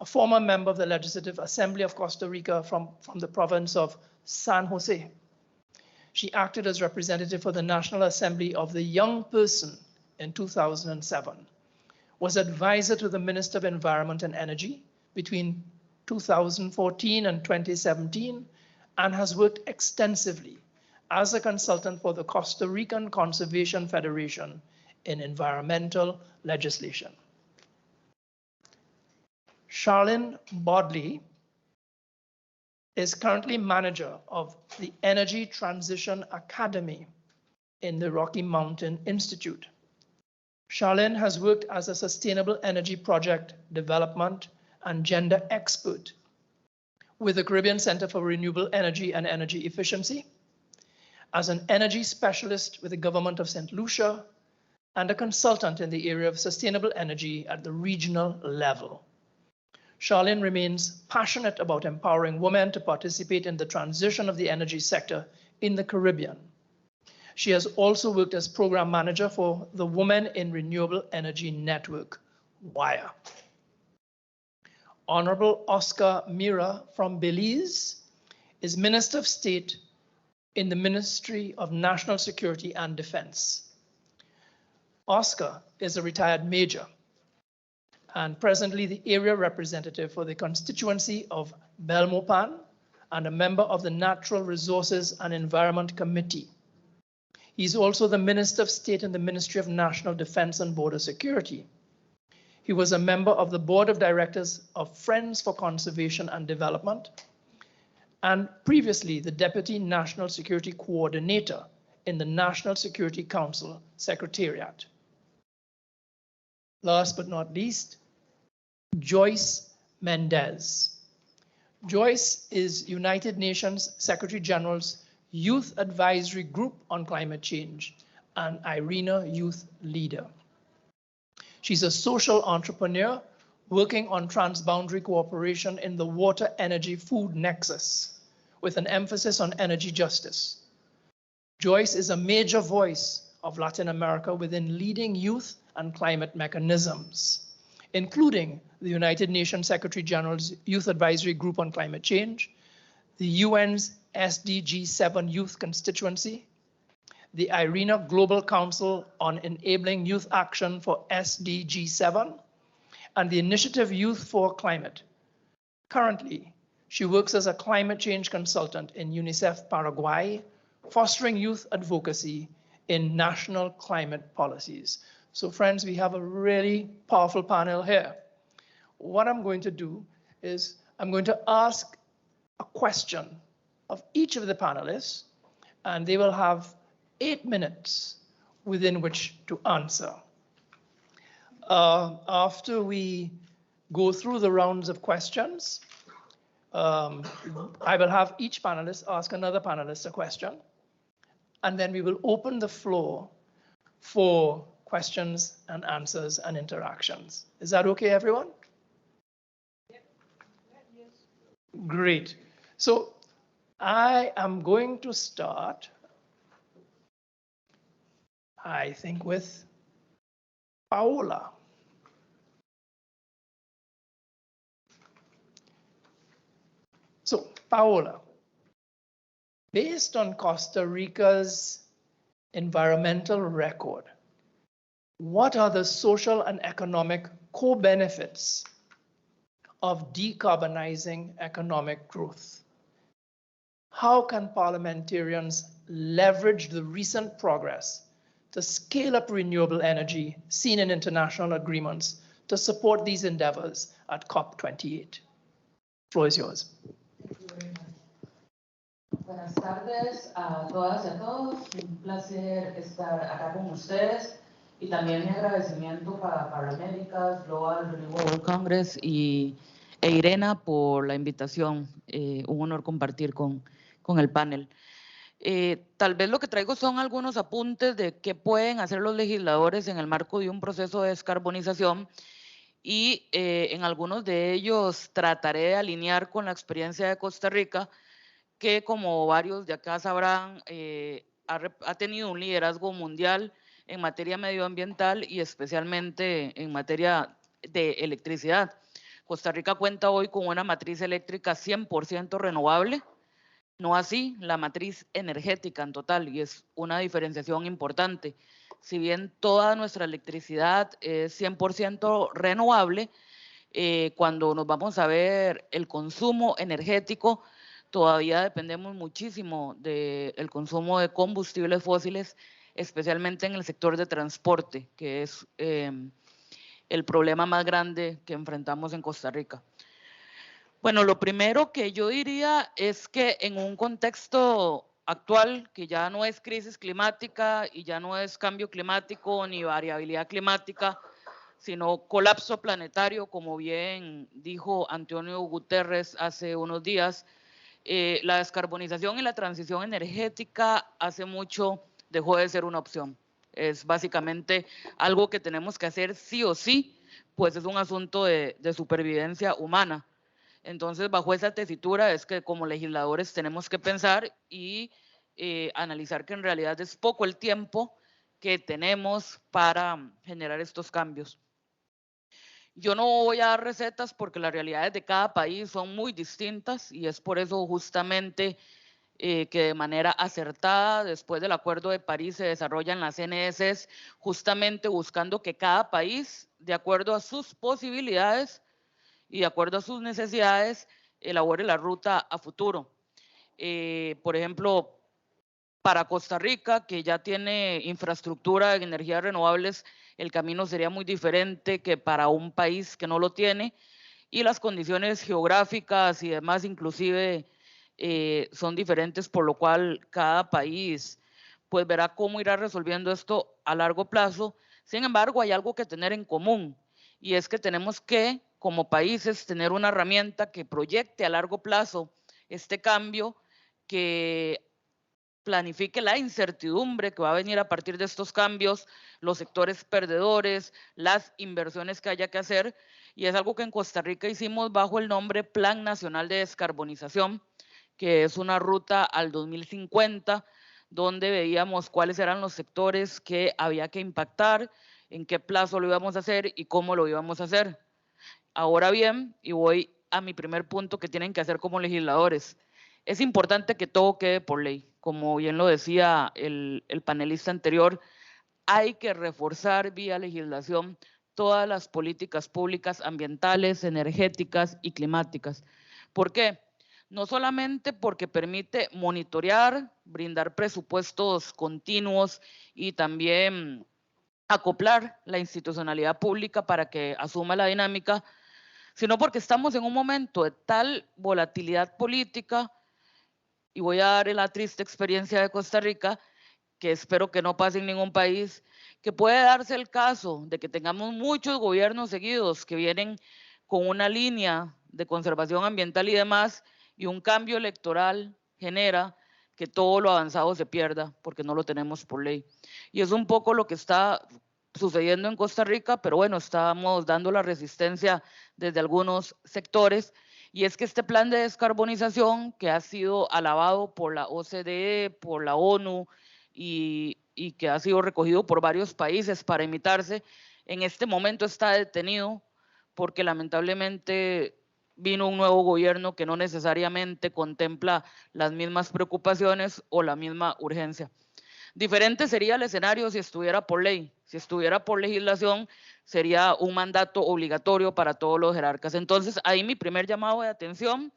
a former member of the Legislative Assembly of Costa Rica from the province of San Jose. She acted as representative for the National Assembly of the Young Person in 2007, was advisor to the Minister of Environment and Energy between 2014 and 2017, and has worked extensively as a consultant for the Costa Rican Conservation Federation in environmental legislation. Charlene Bodley is currently manager of the Energy Transition Academy in the Rocky Mountain Institute. Charlene has worked as a sustainable energy project development and gender expert with the Caribbean Center for Renewable Energy and Energy Efficiency, as an energy specialist with the government of St. Lucia, and a consultant in the area of sustainable energy at the regional level. Charlene remains passionate about empowering women to participate in the transition of the energy sector in the Caribbean. She has also worked as program manager for the Women in Renewable Energy Network, WIRE. Honorable Oscar Mira from Belize is Minister of State in the Ministry of National Security and Defense. Oscar is a retired major and presently the area representative for the constituency of Belmopan and a member of the Natural Resources and Environment Committee. He's also the Minister of State in the Ministry of National Defense and Border Security. He was a member of the Board of Directors of Friends for Conservation and Development, and previously the Deputy National Security Coordinator in the National Security Council Secretariat. Last but not least, Joyce Mendez. Joyce is United Nations Secretary General's Youth Advisory Group on Climate Change and IRENA Youth Leader. She's a social entrepreneur working on transboundary cooperation in the water, energy, food nexus with an emphasis on energy justice. Joyce is a major voice of Latin America within leading youth and climate mechanisms, including the United Nations Secretary General's Youth Advisory Group on Climate Change, the UN's SDG 7 Youth Constituency, the IRENA Global Council on Enabling Youth Action for SDG 7, and the Initiative Youth for Climate. Currently, she works as a climate change consultant in UNICEF Paraguay, fostering youth advocacy in national climate policies. So friends, we have a really powerful panel here. What I'm going to do is I'm going to ask a question of each of the panelists, and they will have 8 minutes within which to answer. After we go through the rounds of questions, I will have each panelist ask another panelist a question, and then we will open the floor for questions and answers and interactions. Is that okay, everyone? Great. So I am going to start, I think, with Paola. So, Paola, based on Costa Rica's environmental record, what are the social and economic co-benefits of decarbonizing economic growth? How can parliamentarians leverage the recent progress to scale up renewable energy seen in international agreements to support these endeavors at COP28? Floor is yours. Buenas tardes a todas y a todos. Un placer estar acá con ustedes y también mi agradecimiento para Parlaméricas, Global Renewable Congress e Irena por la invitación. Un honor compartir con el panel. Tal vez lo que traigo son algunos apuntes de qué pueden hacer los legisladores en el marco de un proceso de descarbonización y en algunos de ellos trataré de alinear con la experiencia de Costa Rica, que como varios de acá sabrán, ha tenido un liderazgo mundial en materia medioambiental y especialmente en materia de electricidad. Costa Rica cuenta hoy con una matriz eléctrica 100% renovable, no así la matriz energética en total, y es una diferenciación importante. Si bien toda nuestra electricidad es 100% renovable, cuando nos vamos a ver el consumo energético, todavía dependemos muchísimo del consumo de combustibles fósiles, especialmente en el sector de transporte, que es el problema más grande que enfrentamos en Costa Rica. Bueno, lo primero que yo diría es que en un contexto actual, que ya no es crisis climática y ya no es cambio climático ni variabilidad climática, sino colapso planetario, como bien dijo Antonio Guterres hace unos días, la descarbonización y la transición energética hace mucho dejó de ser una opción. Es básicamente algo que tenemos que hacer sí o sí, pues es un asunto de supervivencia humana. Entonces, bajo esa tesitura es que como legisladores tenemos que pensar y analizar que en realidad es poco el tiempo que tenemos para generar estos cambios. Yo no voy a dar recetas porque las realidades de cada país son muy distintas y es por eso justamente que de manera acertada después del Acuerdo de París se desarrollan las NDCs, justamente buscando que cada país, de acuerdo a sus posibilidades y de acuerdo a sus necesidades, elabore la ruta a futuro. Por ejemplo, para Costa Rica, que ya tiene infraestructura de energías renovables, el camino sería muy diferente que para un país que no lo tiene, y las condiciones geográficas y demás inclusive son diferentes, por lo cual cada país pues verá cómo irá resolviendo esto a largo plazo. Sin embargo, hay algo que tener en común, y es que tenemos que, como países, tener una herramienta que proyecte a largo plazo este cambio, que planifique la incertidumbre que va a venir a partir de estos cambios, los sectores perdedores, las inversiones que haya que hacer, y es algo que en Costa Rica hicimos bajo el nombre Plan Nacional de Descarbonización, que es una ruta al 2050, donde veíamos cuáles eran los sectores que había que impactar, en qué plazo lo íbamos a hacer y cómo lo íbamos a hacer. Ahora bien, y voy a mi primer punto que tienen que hacer como legisladores, es importante que todo quede por ley. Como bien lo decía el panelista anterior, hay que reforzar vía legislación todas las políticas públicas ambientales, energéticas y climáticas. ¿Por qué? No solamente porque permite monitorear, brindar presupuestos continuos y también acoplar la institucionalidad pública para que asuma la dinámica, sino porque estamos en un momento de tal volatilidad política, y voy a dar la triste experiencia de Costa Rica, que espero que no pase en ningún país, que puede darse el caso de que tengamos muchos gobiernos seguidos que vienen con una línea de conservación ambiental y demás, y un cambio electoral genera que todo lo avanzado se pierda porque no lo tenemos por ley. Y es un poco lo que está sucediendo en Costa Rica, pero bueno, estamos dando la resistencia desde algunos sectores, y es que este plan de descarbonización, que ha sido alabado por la OCDE, por la ONU, y que ha sido recogido por varios países para imitarse, en este momento está detenido porque lamentablemente vino un nuevo gobierno que no necesariamente contempla las mismas preocupaciones o la misma urgencia. Diferente sería el escenario si estuviera por ley. Si estuviera por legislación, sería un mandato obligatorio para todos los jerarcas. Entonces, ahí mi primer llamado de atención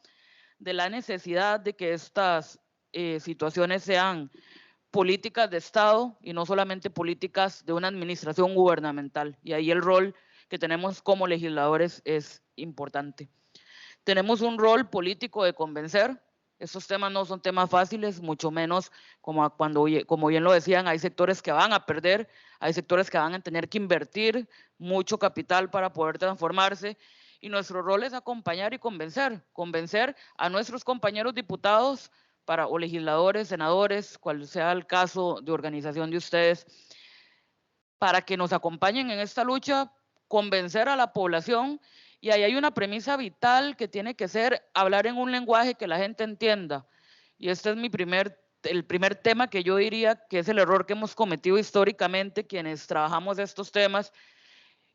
de la necesidad de que estas situaciones sean políticas de Estado y no solamente políticas de una administración gubernamental. Y ahí el rol que tenemos como legisladores es importante. Tenemos un rol político de convencer. Estos temas no son temas fáciles, mucho menos como bien lo decían, hay sectores que van a perder, hay sectores que van a tener que invertir mucho capital para poder transformarse, y nuestro rol es acompañar y convencer a nuestros compañeros diputados o legisladores, senadores, cual sea el caso de organización de ustedes, para que nos acompañen en esta lucha, convencer a la población. Y ahí hay una premisa vital que tiene que ser hablar en un lenguaje que la gente entienda. Y este es el primer tema que yo diría que es el error que hemos cometido históricamente quienes trabajamos estos temas.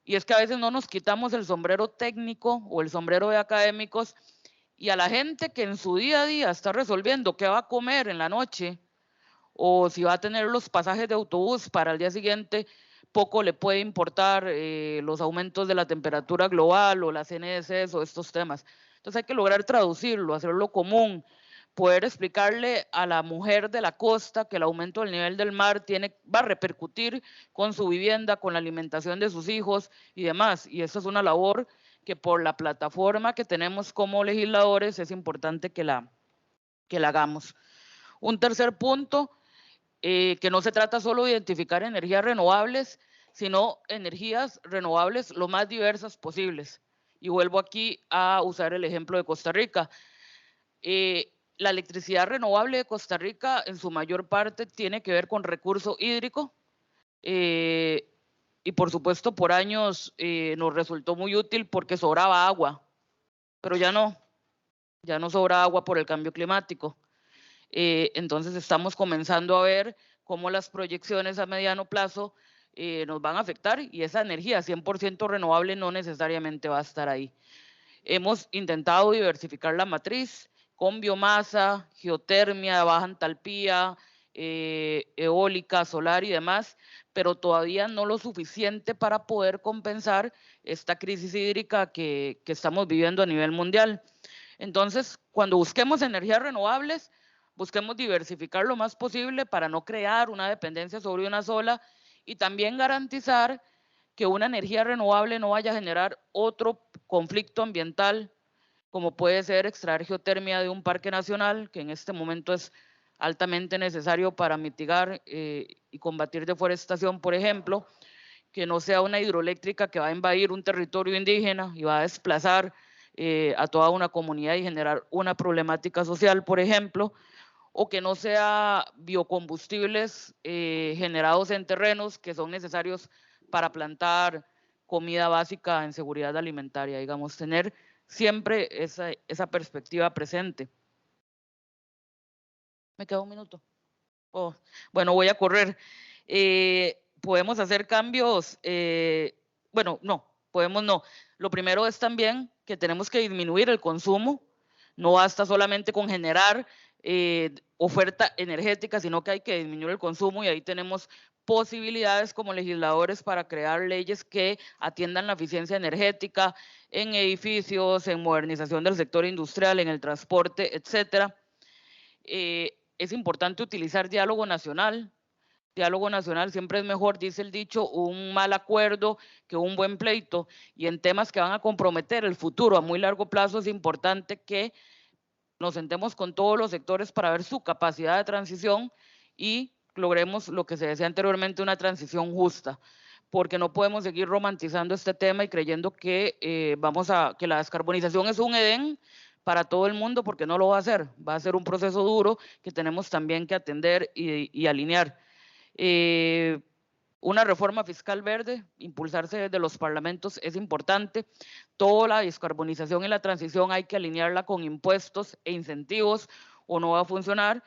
Y es que a veces no nos quitamos el sombrero técnico o el sombrero de académicos, y a la gente que en su día a día está resolviendo qué va a comer en la noche o si va a tener los pasajes de autobús para el día siguiente, poco le puede importar los aumentos de la temperatura global o las NDCs o estos temas. Entonces hay que lograr traducirlo, hacerlo común, poder explicarle a la mujer de la costa que el aumento del nivel del mar va a repercutir con su vivienda, con la alimentación de sus hijos y demás. Y eso es una labor que por la plataforma que tenemos como legisladores es importante que la hagamos. Un tercer punto, que no se trata solo de identificar energías renovables, sino energías renovables lo más diversas posibles. Y vuelvo aquí a usar el ejemplo de Costa Rica. La electricidad renovable de Costa Rica en su mayor parte tiene que ver con recurso hídrico, y por supuesto por años nos resultó muy útil porque sobraba agua, pero ya no sobra agua por el cambio climático. Entonces estamos comenzando a ver cómo las proyecciones a mediano plazo nos van a afectar, y esa energía 100% renovable no necesariamente va a estar ahí. Hemos intentado diversificar la matriz con biomasa, geotermia, baja entalpía, eólica, solar y demás, pero todavía no lo suficiente para poder compensar esta crisis hídrica que estamos viviendo a nivel mundial. Entonces, cuando busquemos energías renovables, busquemos diversificar lo más posible para no crear una dependencia sobre una sola, y también garantizar que una energía renovable no vaya a generar otro conflicto ambiental, como puede ser extraer geotermia de un parque nacional, que en este momento es altamente necesario para mitigar y combatir deforestación, por ejemplo, que no sea una hidroeléctrica que va a invadir un territorio indígena y va a desplazar a toda una comunidad y generar una problemática social, por ejemplo, o que no sea biocombustibles generados en terrenos que son necesarios para plantar comida básica en seguridad alimentaria, digamos, tener siempre esa perspectiva presente. Me queda un minuto. Bueno, voy a correr. Podemos hacer cambios, bueno, no, podemos no. Lo primero es también que tenemos que disminuir el consumo. No basta solamente con generar oferta energética, sino que hay que disminuir el consumo, y ahí tenemos posibilidades como legisladores para crear leyes que atiendan la eficiencia energética en edificios, en modernización del sector industrial, en el transporte, etcétera. Es importante utilizar diálogo nacional. Diálogo nacional siempre es mejor, dice el dicho, un mal acuerdo que un buen pleito, y en temas que van a comprometer el futuro a muy largo plazo es importante que nos sentemos con todos los sectores para ver su capacidad de transición y logremos lo que se decía anteriormente, una transición justa, porque no podemos seguir romantizando este tema y creyendo que que la descarbonización es un Edén para todo el mundo, porque no lo va a ser un proceso duro que tenemos también que atender y alinear. Una reforma fiscal verde, impulsarse desde los parlamentos es importante. Toda la descarbonización y la transición hay que alinearla con impuestos e incentivos o no va a funcionar.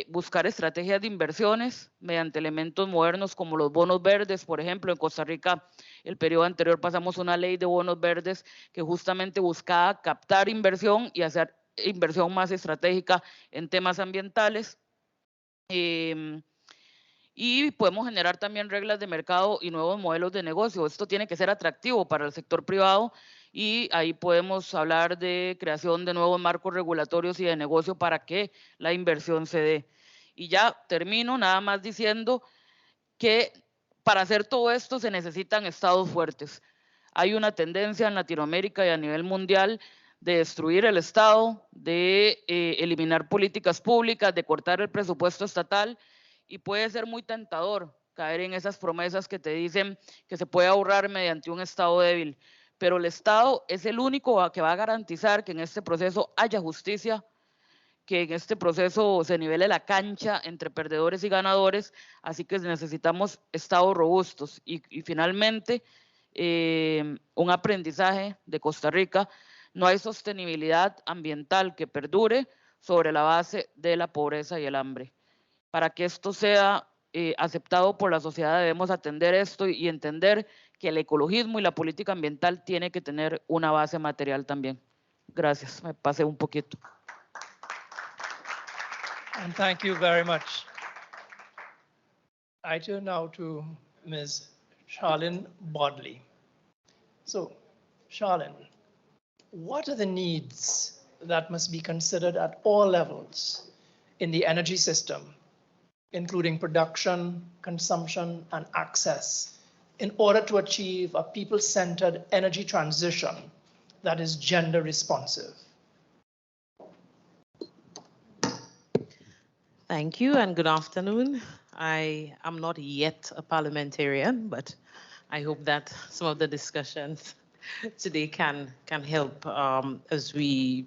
Buscar estrategias de inversiones mediante elementos modernos como los bonos verdes. Por ejemplo, en Costa Rica, el periodo anterior pasamos una ley de bonos verdes que justamente buscaba captar inversión y hacer inversión más estratégica en temas ambientales. Y podemos generar también reglas de mercado y nuevos modelos de negocio. Esto tiene que ser atractivo para el sector privado y ahí podemos hablar de creación de nuevos marcos regulatorios y de negocio para que la inversión se dé. Y ya termino nada más diciendo que para hacer todo esto se necesitan estados fuertes. Hay una tendencia en Latinoamérica y a nivel mundial de destruir el Estado, de eliminar políticas públicas, de cortar el presupuesto estatal, y puede ser muy tentador caer en esas promesas que te dicen que se puede ahorrar mediante un Estado débil, pero el Estado es el único que va a garantizar que en este proceso haya justicia, que en este proceso se nivele la cancha entre perdedores y ganadores, así que necesitamos estados robustos. Y finalmente, un aprendizaje de Costa Rica: no hay sostenibilidad ambiental que perdure sobre la base de la pobreza y el hambre. Para que esto sea aceptado por la sociedad debemos atender esto y entender que el ecologismo y la política ambiental tiene que tener una base material también. Gracias, me pasé un poquito. And thank you very much. I turn now to Ms. Charlene Bodley. So, Charlene, what are the needs that must be considered at all levels in the energy system, including production, consumption, and access, in order to achieve a people-centered energy transition that is gender responsive? Thank you and good afternoon. I am not yet a parliamentarian, but I hope that some of the discussions today can help as we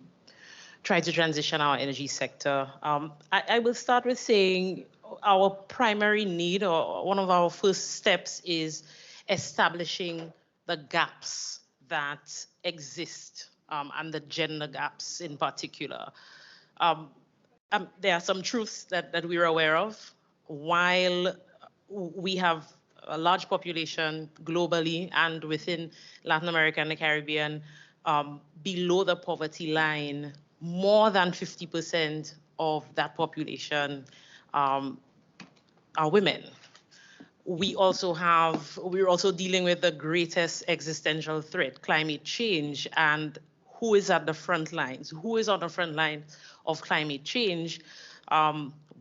try to transition our energy sector. I will start with saying our primary need, or one of our first steps, is establishing the gaps that exist, and the gender gaps in particular. There are some truths that we're aware of. While we have a large population globally and within Latin America and the Caribbean below the poverty line, more than 50% of that population are women. We're also dealing with the greatest existential threat, climate change, and who is at the front lines? Who is on the front line of climate change?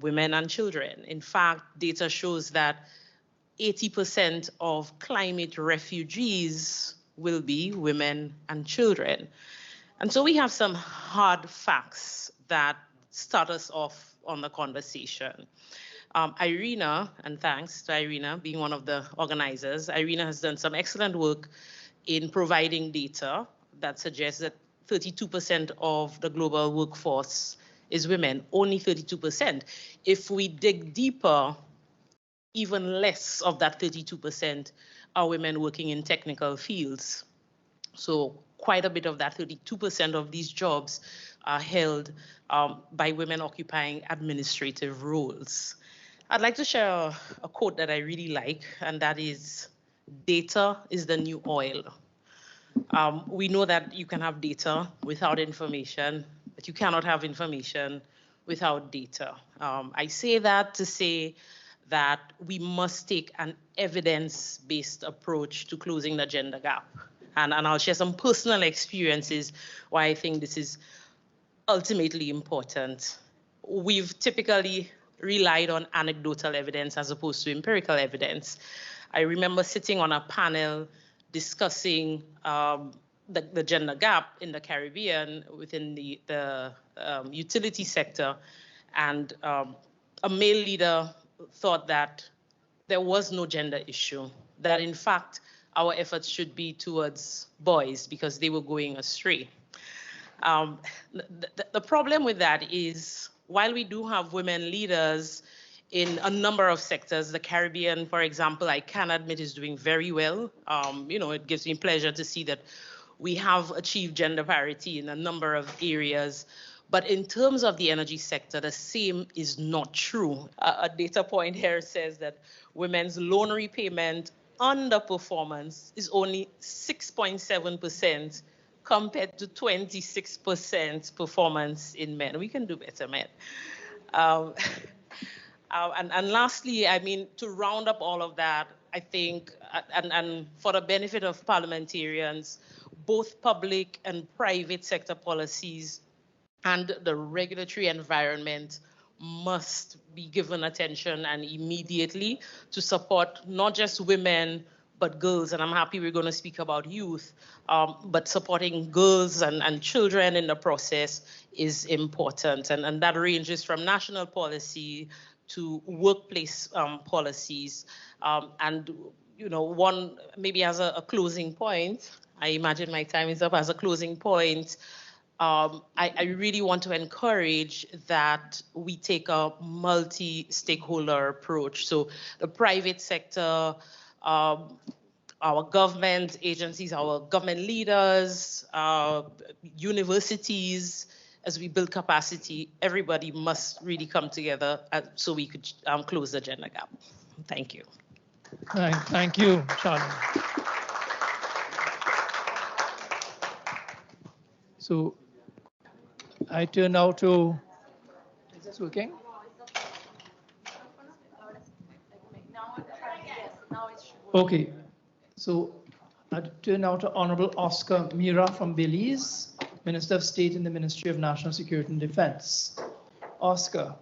Women and children. In fact, data shows that 80% of climate refugees will be women and children. And so we have some hard facts that start us off on the conversation. Irina, and thanks to Irina being one of the organizers, Irina has done some excellent work in providing data that suggests that 32% of the global workforce is women, only 32%. If we dig deeper, even less of that 32% are women working in technical fields. So quite a bit of that 32% of these jobs are held by women occupying administrative roles. I'd like to share a quote that I really like, and that is, "Data is the new oil." We know that you can have data without information, but you cannot have information without data. I say that to say that we must take an evidence-based approach to closing the gender gap. And I'll share some personal experiences why I think this is ultimately important. We've typically relied on anecdotal evidence as opposed to empirical evidence. I remember sitting on a panel discussing the gender gap in the Caribbean within the utility sector, and a male leader thought that there was no gender issue, that in fact our efforts should be towards boys because they were going astray. The problem with that is, while we do have women leaders, in a number of sectors. The Caribbean, for example, I can admit is doing very well. You know, it gives me pleasure to see that we have achieved gender parity in a number of areas. But in terms of the energy sector, the same is not true. A data point here says that women's loan repayment underperformance is only 6.7% compared to 26% performance in men. We can do better, men. And lastly, I mean, to round up all of that, I think, and for the benefit of parliamentarians, both public and private sector policies and the regulatory environment must be given attention and immediately to support not just women, but girls. And I'm happy we're going to speak about youth, but supporting girls and children in the process is important. And that ranges from national policy to workplace policies. And, you know, one, maybe as a closing point, I imagine my time is up. As a closing point, I really want to encourage that we take a multi-stakeholder approach. So the private sector, our government agencies, our government leaders, universities, as we build capacity, everybody must really come together so we could close the gender gap. Thank you. Thank you, Charlie. So I turn now to, is this working? Okay, so I turn now to Honorable Oscar Mira from Belize, Minister of State in the Ministry of National Security and Defense. Oscar,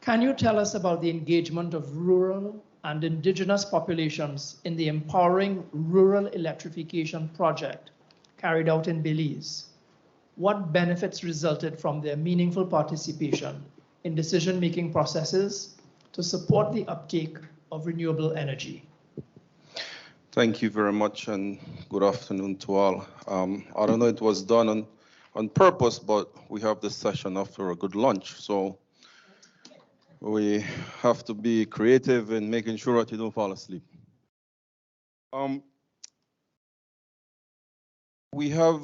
can you tell us about the engagement of rural and indigenous populations in the Empowering Rural Electrification Project carried out in Belize? What benefits resulted from their meaningful participation in decision-making processes to support the uptake of renewable energy? Thank you very much, and good afternoon to all. I don't know it was done on purpose, but we have this session after a good lunch, so we have to be creative in making sure that you don't fall asleep. We have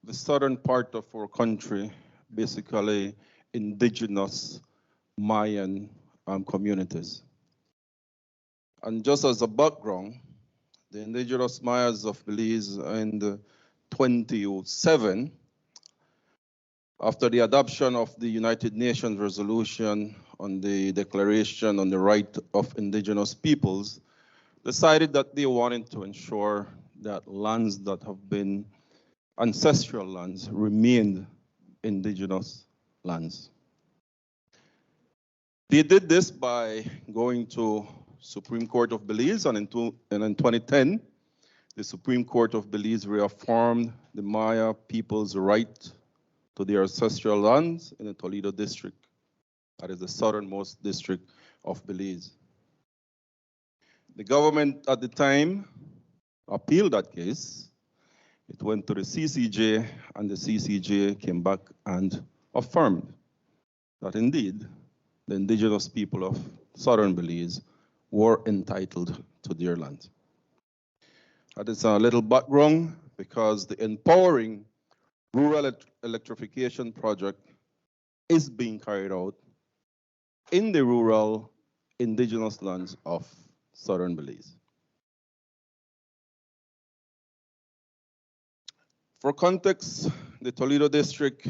the southern part of our country, basically indigenous Mayan communities. And just as a background, the indigenous Mayas of Belize in 2007, after the adoption of the United Nations resolution on the Declaration on the Right of Indigenous Peoples, decided that they wanted to ensure that lands that have been ancestral lands remained indigenous lands. They did this by going to Supreme Court of Belize, and in 2010, the Supreme Court of Belize reaffirmed the Maya people's right to their ancestral lands in the Toledo district. That is the southernmost district of Belize. The government at the time appealed that case. It went to the CCJ, and the CCJ came back and affirmed that indeed the indigenous people of southern Belize were entitled to their land. That is a little background because the Empowering Rural Electrification Project is being carried out in the rural indigenous lands of southern Belize. For context, the Toledo district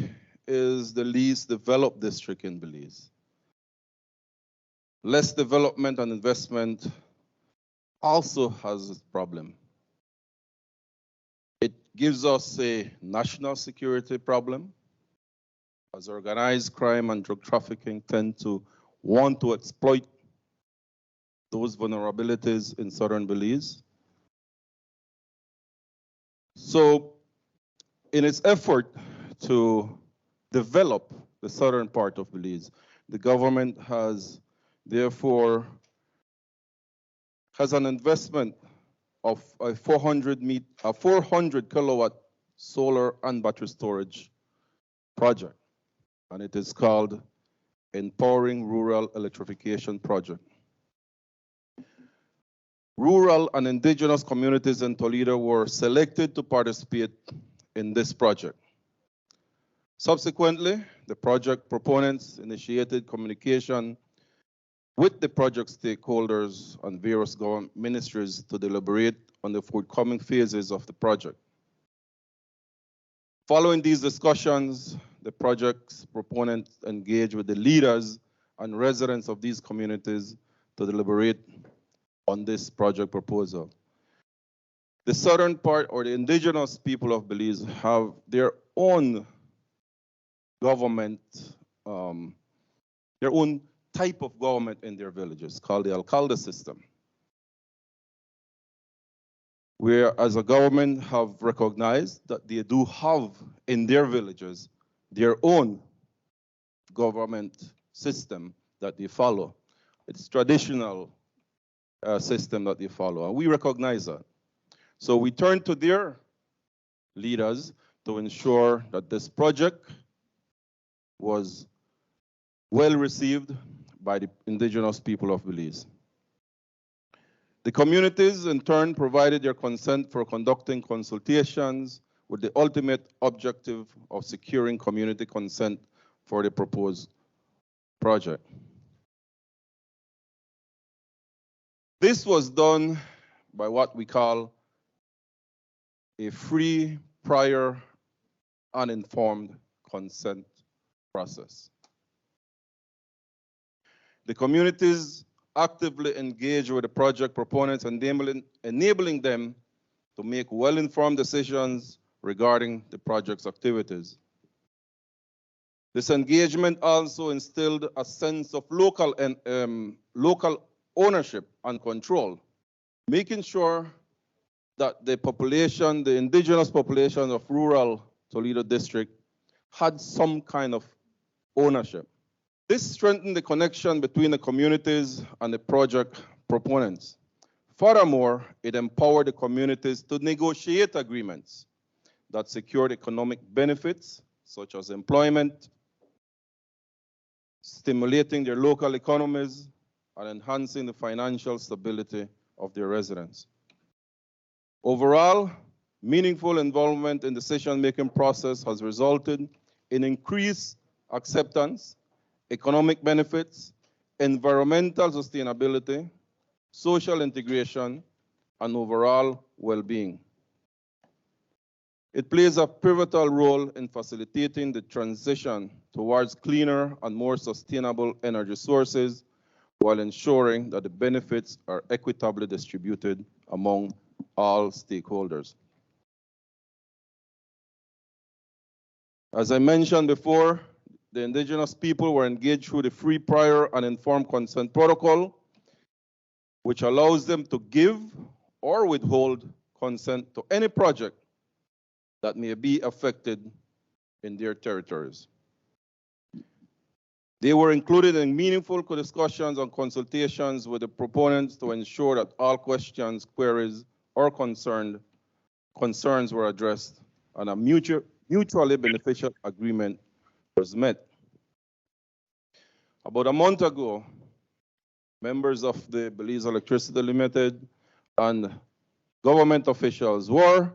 is the least developed district in Belize. Less development and investment also has a problem. It gives us a national security problem, as organized crime and drug trafficking tend to want to exploit those vulnerabilities in southern Belize. So in its effort to develop the southern part of Belize, the government has therefore has an investment of a 400 kilowatt solar and battery storage project, and it is called Empowering Rural Electrification Project. Rural and indigenous communities in Toledo were selected to participate in this project. Subsequently, the project proponents initiated communication with the project stakeholders and various government ministries to deliberate on the forthcoming phases of the project. Following these discussions, the project's proponents engaged with the leaders and residents of these communities to deliberate on this project proposal. The southern part, or the indigenous people of Belize, have their own government, their own type of government in their villages called the alcalde system, where as a government have recognized that they do have in their villages their own government system that they follow. It's traditional system that they follow, and we recognize that. So we turn to their leaders to ensure that this project was well received by the indigenous people of Belize. The communities in turn provided their consent for conducting consultations with the ultimate objective of securing community consent for the proposed project. This was done by what we call a free, prior, uninformed consent process. The communities actively engage with the project proponents, enabling them to make well-informed decisions regarding the project's activities. This engagement also instilled a sense of local ownership and control, making sure that the population, the indigenous population of rural Toledo district had some kind of ownership. This strengthened the connection between the communities and the project proponents. Furthermore, it empowered the communities to negotiate agreements that secured economic benefits, such as employment, stimulating their local economies, and enhancing the financial stability of their residents. Overall, meaningful involvement in the decision-making process has resulted in increased acceptance, economic benefits, environmental sustainability, social integration, and overall well-being. It plays a pivotal role in facilitating the transition towards cleaner and more sustainable energy sources, while ensuring that the benefits are equitably distributed among all stakeholders. As I mentioned before, the indigenous people were engaged through the free, prior, and informed consent protocol, which allows them to give or withhold consent to any project that may be affected in their territories. They were included in meaningful discussions and consultations with the proponents to ensure that all questions, queries, or concerns were addressed and a mutually beneficial agreement was met. About a month ago, members of the Belize Electricity Limited and government officials were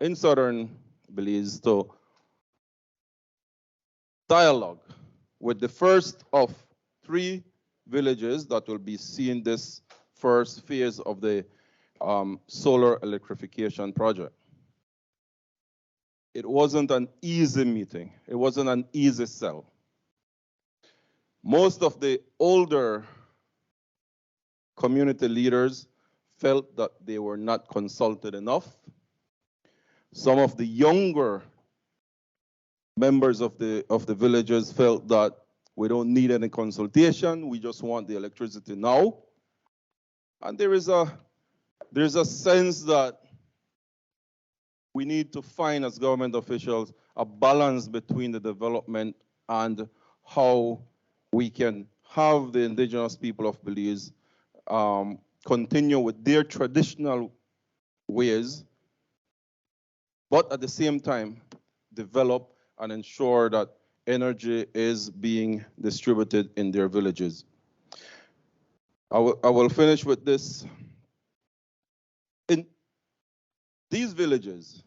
in southern Belize to dialogue with the first of 3 villages that will be seeing this first phase of the solar electrification project. It wasn't an easy meeting. It wasn't an easy sell. Most of the older community leaders felt that they were not consulted enough. Some of the younger members of the villages felt that we don't need any consultation, we just want the electricity now. And there's a sense that we need to find, as government officials, a balance between the development and how we can have the indigenous people of Belize continue with their traditional ways, but at the same time, develop and ensure that energy is being distributed in their villages. I will finish with this. In these villages,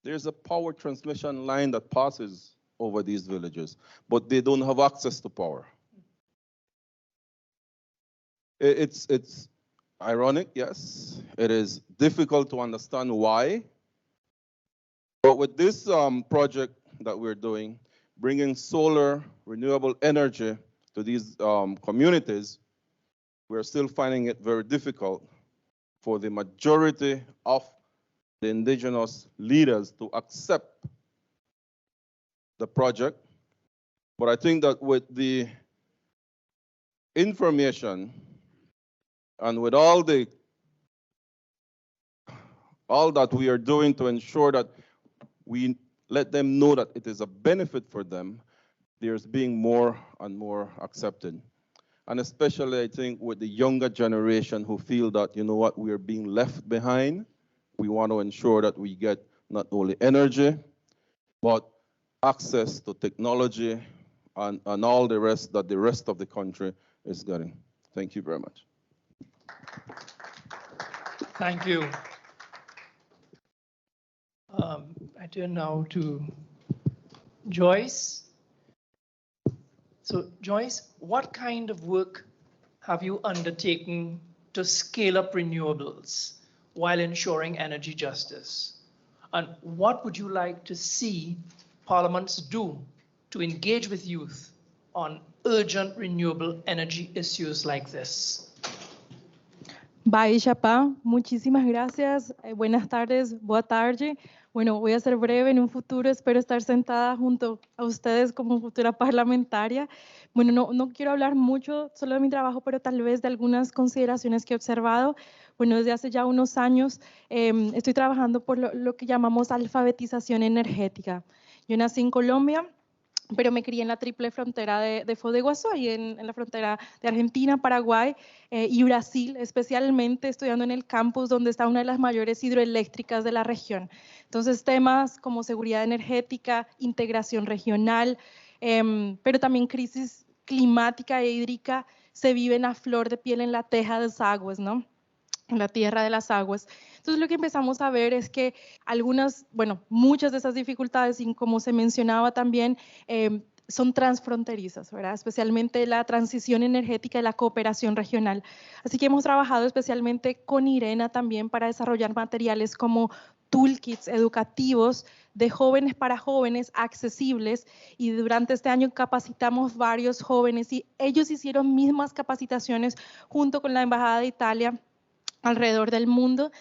there's a power transmission line that passes over these villages, but they don't have access to power. It's ironic, yes. It is difficult to understand why. But with this project that we're doing, bringing solar renewable energy to these communities, we're still finding it very difficult for the majority of the indigenous leaders to accept the project. But I think that with the information and with all that we are doing to ensure that we let them know that it is a benefit for them, there's being more and more accepted. And especially, I think, with the younger generation who feel that, you know what, we are being left behind. We want to ensure that we get not only energy, but access to technology and all the rest that the rest of the country is getting. Thank you very much. Thank you. I turn now to Joyce. So Joyce, what kind of work have you undertaken to scale up renewables while ensuring energy justice? And what would you like to see parliaments do to engage with youth on urgent renewable energy issues like this? Bye, Chapa. Muchísimas gracias. Buenas tardes, boa tarde. Bueno, voy a ser breve. En un futuro espero estar sentada junto a ustedes como futura parlamentaria. Bueno, no quiero hablar mucho solo de mi trabajo, pero tal vez de algunas consideraciones que he observado. Bueno, desde hace ya unos años estoy trabajando por lo que llamamos alfabetización energética. Yo nací en Colombia, pero me crié en la triple frontera de Foz de Iguazú, ahí en la frontera de Argentina, Paraguay y Brasil, especialmente estudiando en el campus donde está una de las mayores hidroeléctricas de la región. Entonces, temas como seguridad energética, integración regional, pero también crisis climática e hídrica se viven a flor de piel en la teja de las aguas, ¿no? En la tierra de las aguas. Entonces lo que empezamos a ver es que muchas de esas dificultades, y como se mencionaba también, son transfronterizas, ¿verdad? Especialmente la transición energética y la cooperación regional. Así que hemos trabajado especialmente con IRENA también para desarrollar materiales como toolkits educativos de jóvenes para jóvenes accesibles, y durante este año capacitamos varios jóvenes y ellos hicieron mismas capacitaciones junto con la Embajada de Italia alrededor del mundo.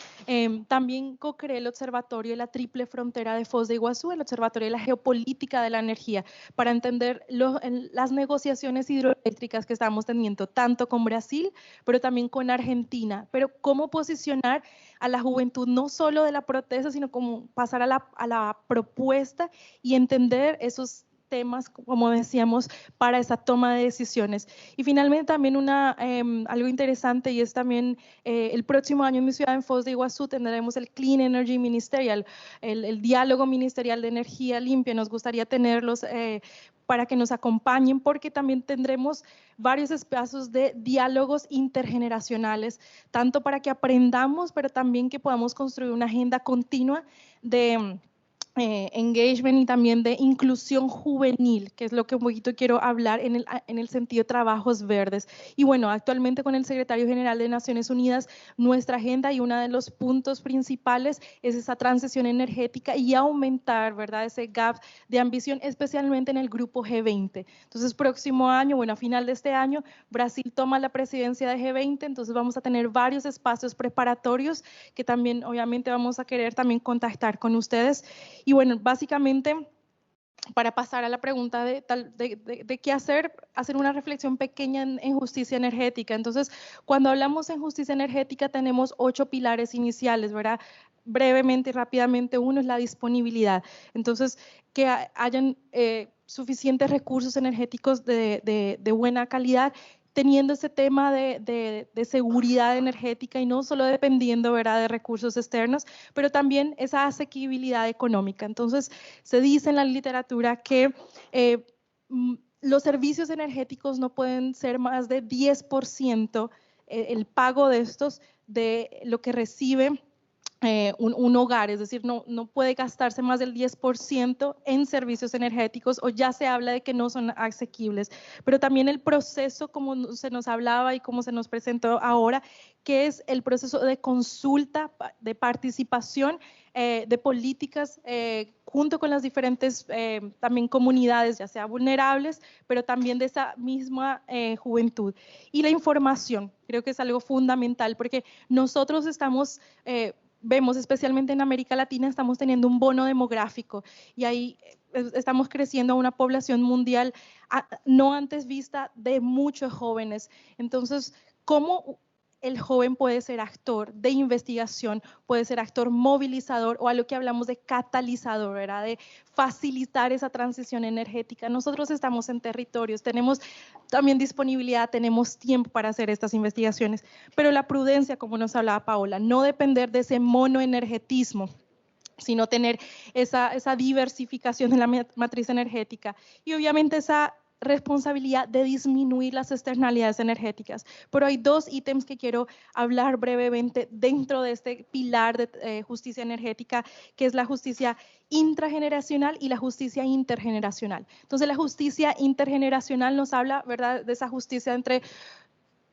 También co-creé el observatorio de la triple frontera de Foz de Iguazú, el observatorio de la geopolítica de la energía, para entender las negociaciones hidroeléctricas que estamos teniendo, tanto con Brasil, pero también con Argentina. Pero cómo posicionar a la juventud, no solo de la protesta, sino cómo pasar a la propuesta y entender esos temas, como decíamos, para esa toma de decisiones. Y finalmente también algo interesante, y es también el próximo año en mi ciudad, en Foz de Iguazú, tendremos el Clean Energy Ministerial, el diálogo ministerial de energía limpia. Nos gustaría tenerlos para que nos acompañen, porque también tendremos varios espacios de diálogos intergeneracionales, tanto para que aprendamos, pero también que podamos construir una agenda continua de engagement y también de inclusión juvenil, que es lo que un poquito quiero hablar en el sentido de trabajos verdes. Y bueno, actualmente con el Secretario General de Naciones Unidas, nuestra agenda y uno de los puntos principales es esa transición energética y aumentar, ¿verdad?, ese gap de ambición, especialmente en el grupo G20. Entonces, próximo año, bueno, a final de este año, Brasil toma la presidencia de G20, entonces vamos a tener varios espacios preparatorios que también, obviamente, vamos a querer también contactar con ustedes. Y bueno, básicamente, para pasar a la pregunta de qué hacer una reflexión pequeña en justicia energética. Entonces, cuando hablamos en justicia energética tenemos 8 pilares iniciales, ¿verdad? Brevemente y rápidamente, uno es la disponibilidad. Entonces, que hayan suficientes recursos energéticos de buena calidad, teniendo ese tema de seguridad energética y no solo dependiendo, ¿verdad?, de recursos externos, pero también esa asequibilidad económica. Entonces, se dice en la literatura que los servicios energéticos no pueden ser más de 10% el pago de estos de lo que recibe un hogar, es decir, no puede gastarse más del 10% en servicios energéticos, o ya se habla de que no son asequibles. Pero también el proceso, como se nos hablaba y como se nos presentó ahora, que es el proceso de consulta, de participación, de políticas junto con las diferentes también comunidades, ya sea vulnerables, pero también de esa misma juventud. Y la información, creo que es algo fundamental, porque nosotros estamos vemos, especialmente en América Latina, estamos teniendo un bono demográfico y ahí estamos creciendo a una población mundial no antes vista de muchos jóvenes. Entonces, ¿cómo el joven puede ser actor de investigación, puede ser actor movilizador o a lo que hablamos de catalizador, ¿verdad?, de facilitar esa transición energética? Nosotros estamos en territorios, tenemos también disponibilidad, tenemos tiempo para hacer estas investigaciones, pero la prudencia, como nos hablaba Paola, no depender de ese monoenergetismo, sino tener esa diversificación de la matriz energética y obviamente esa responsabilidad de disminuir las externalidades energéticas. Pero hay dos ítems que quiero hablar brevemente dentro de este pilar de justicia energética, que es la justicia intrageneracional y la justicia intergeneracional. Entonces, la justicia intergeneracional nos habla, ¿verdad?, de esa justicia entre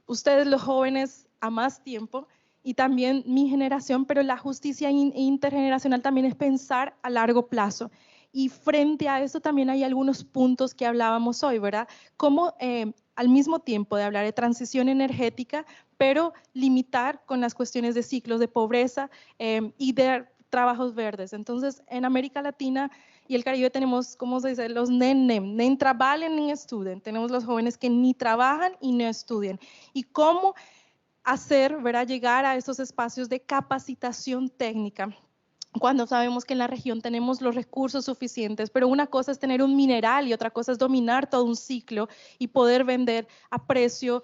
ustedes los jóvenes a más tiempo y también mi generación, pero la justicia intergeneracional también es pensar a largo plazo. Y frente a eso también hay algunos puntos que hablábamos hoy, ¿verdad? Como al mismo tiempo de hablar de transición energética, pero limitar con las cuestiones de ciclos de pobreza y de trabajos verdes. Entonces, en América Latina y el Caribe tenemos, ¿cómo se dice?, los NEM, ni trabajan ni estudian. Tenemos los jóvenes que ni trabajan y no estudian. ¿Y cómo hacer, ¿verdad?, llegar a esos espacios de capacitación técnica? Cuando sabemos que en la región tenemos los recursos suficientes, pero una cosa es tener un mineral y otra cosa es dominar todo un ciclo y poder vender a precio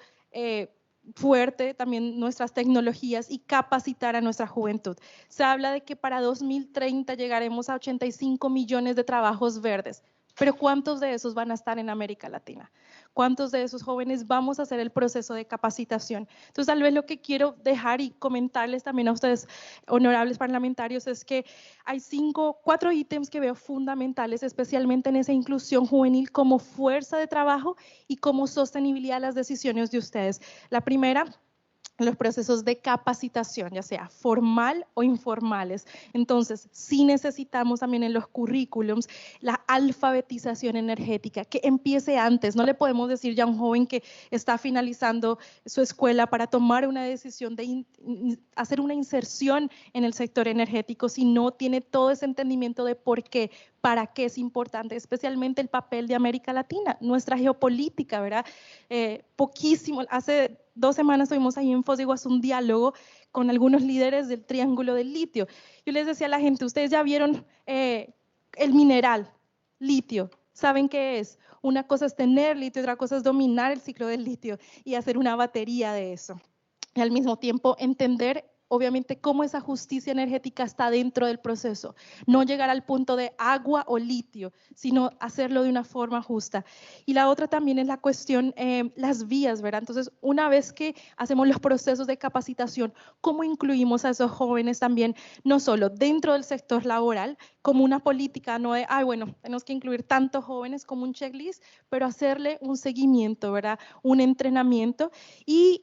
fuerte también nuestras tecnologías y capacitar a nuestra juventud. Se habla de que para 2030 llegaremos a 85 millones de trabajos verdes, pero ¿cuántos de esos van a estar en América Latina? ¿Cuántos de esos jóvenes vamos a hacer el proceso de capacitación? Entonces, tal vez lo que quiero dejar y comentarles también a ustedes, honorables parlamentarios, es que hay 4 ítems que veo fundamentales, especialmente en esa inclusión juvenil como fuerza de trabajo y como sostenibilidad de las decisiones de ustedes. La primera, los procesos de capacitación, ya sea formal o informales. Entonces, sí necesitamos también en los currículums la alfabetización energética, que empiece antes. No le podemos decir ya a un joven que está finalizando su escuela para tomar una decisión de hacer una inserción en el sector energético si no tiene todo ese entendimiento de por qué, para qué es importante, especialmente el papel de América Latina, nuestra geopolítica, ¿verdad? Poquísimo, hace 2 semanas tuvimos ahí en Foz de Iguazú un diálogo con algunos líderes del Triángulo del Litio. Yo les decía a la gente, ustedes ya vieron el mineral, litio, ¿saben qué es? Una cosa es tener litio, otra cosa es dominar el ciclo del litio y hacer una batería de eso. Y al mismo tiempo entender obviamente cómo esa justicia energética está dentro del proceso, no llegar al punto de agua o litio, sino hacerlo de una forma justa. Y la otra también es la cuestión, las vías, ¿verdad? Entonces, una vez que hacemos los procesos de capacitación, ¿cómo incluimos a esos jóvenes también, no solo dentro del sector laboral, como una política, no de, bueno, tenemos que incluir tantos jóvenes como un checklist, pero hacerle un seguimiento, ¿verdad? Un entrenamiento y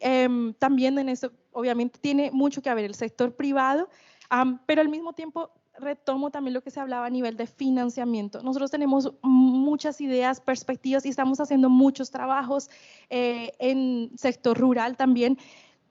también en eso, obviamente tiene mucho que ver el sector privado, pero al mismo tiempo retomo también lo que se hablaba a nivel de financiamiento. Nosotros tenemos muchas ideas, perspectivas y estamos haciendo muchos trabajos en sector rural también,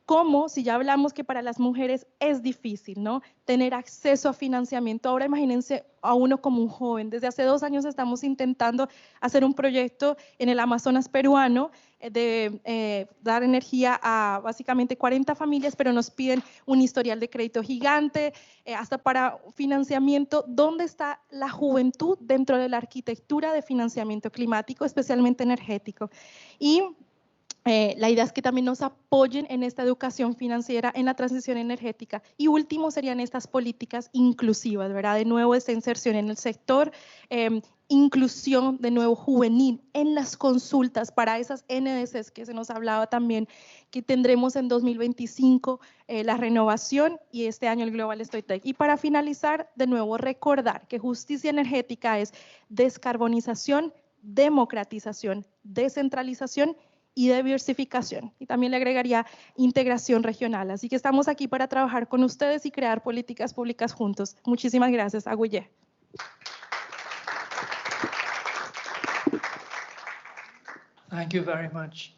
como si ya hablamos que para las mujeres es difícil, ¿no?, tener acceso a financiamiento. Ahora imagínense a uno como un joven. Desde hace 2 años estamos intentando hacer un proyecto en el Amazonas peruano de dar energía a básicamente 40 familias, pero nos piden un historial de crédito gigante, hasta para financiamiento. ¿Dónde está la juventud dentro de la arquitectura de financiamiento climático, especialmente energético? Y La idea es que también nos apoyen en esta educación financiera, en la transición energética. Y último serían estas políticas inclusivas, ¿verdad? De nuevo, esta inserción en el sector, inclusión de nuevo juvenil en las consultas para esas NDCs que se nos hablaba también, que tendremos en 2025 la renovación y este año el Global Storytech. Y para finalizar, de nuevo, recordar que justicia energética es descarbonización, democratización, descentralización y diversificación. Y también le agregaría integración regional. Así que estamos aquí para trabajar con ustedes y crear políticas públicas juntos. Muchísimas gracias. Agüye. Thank you very much.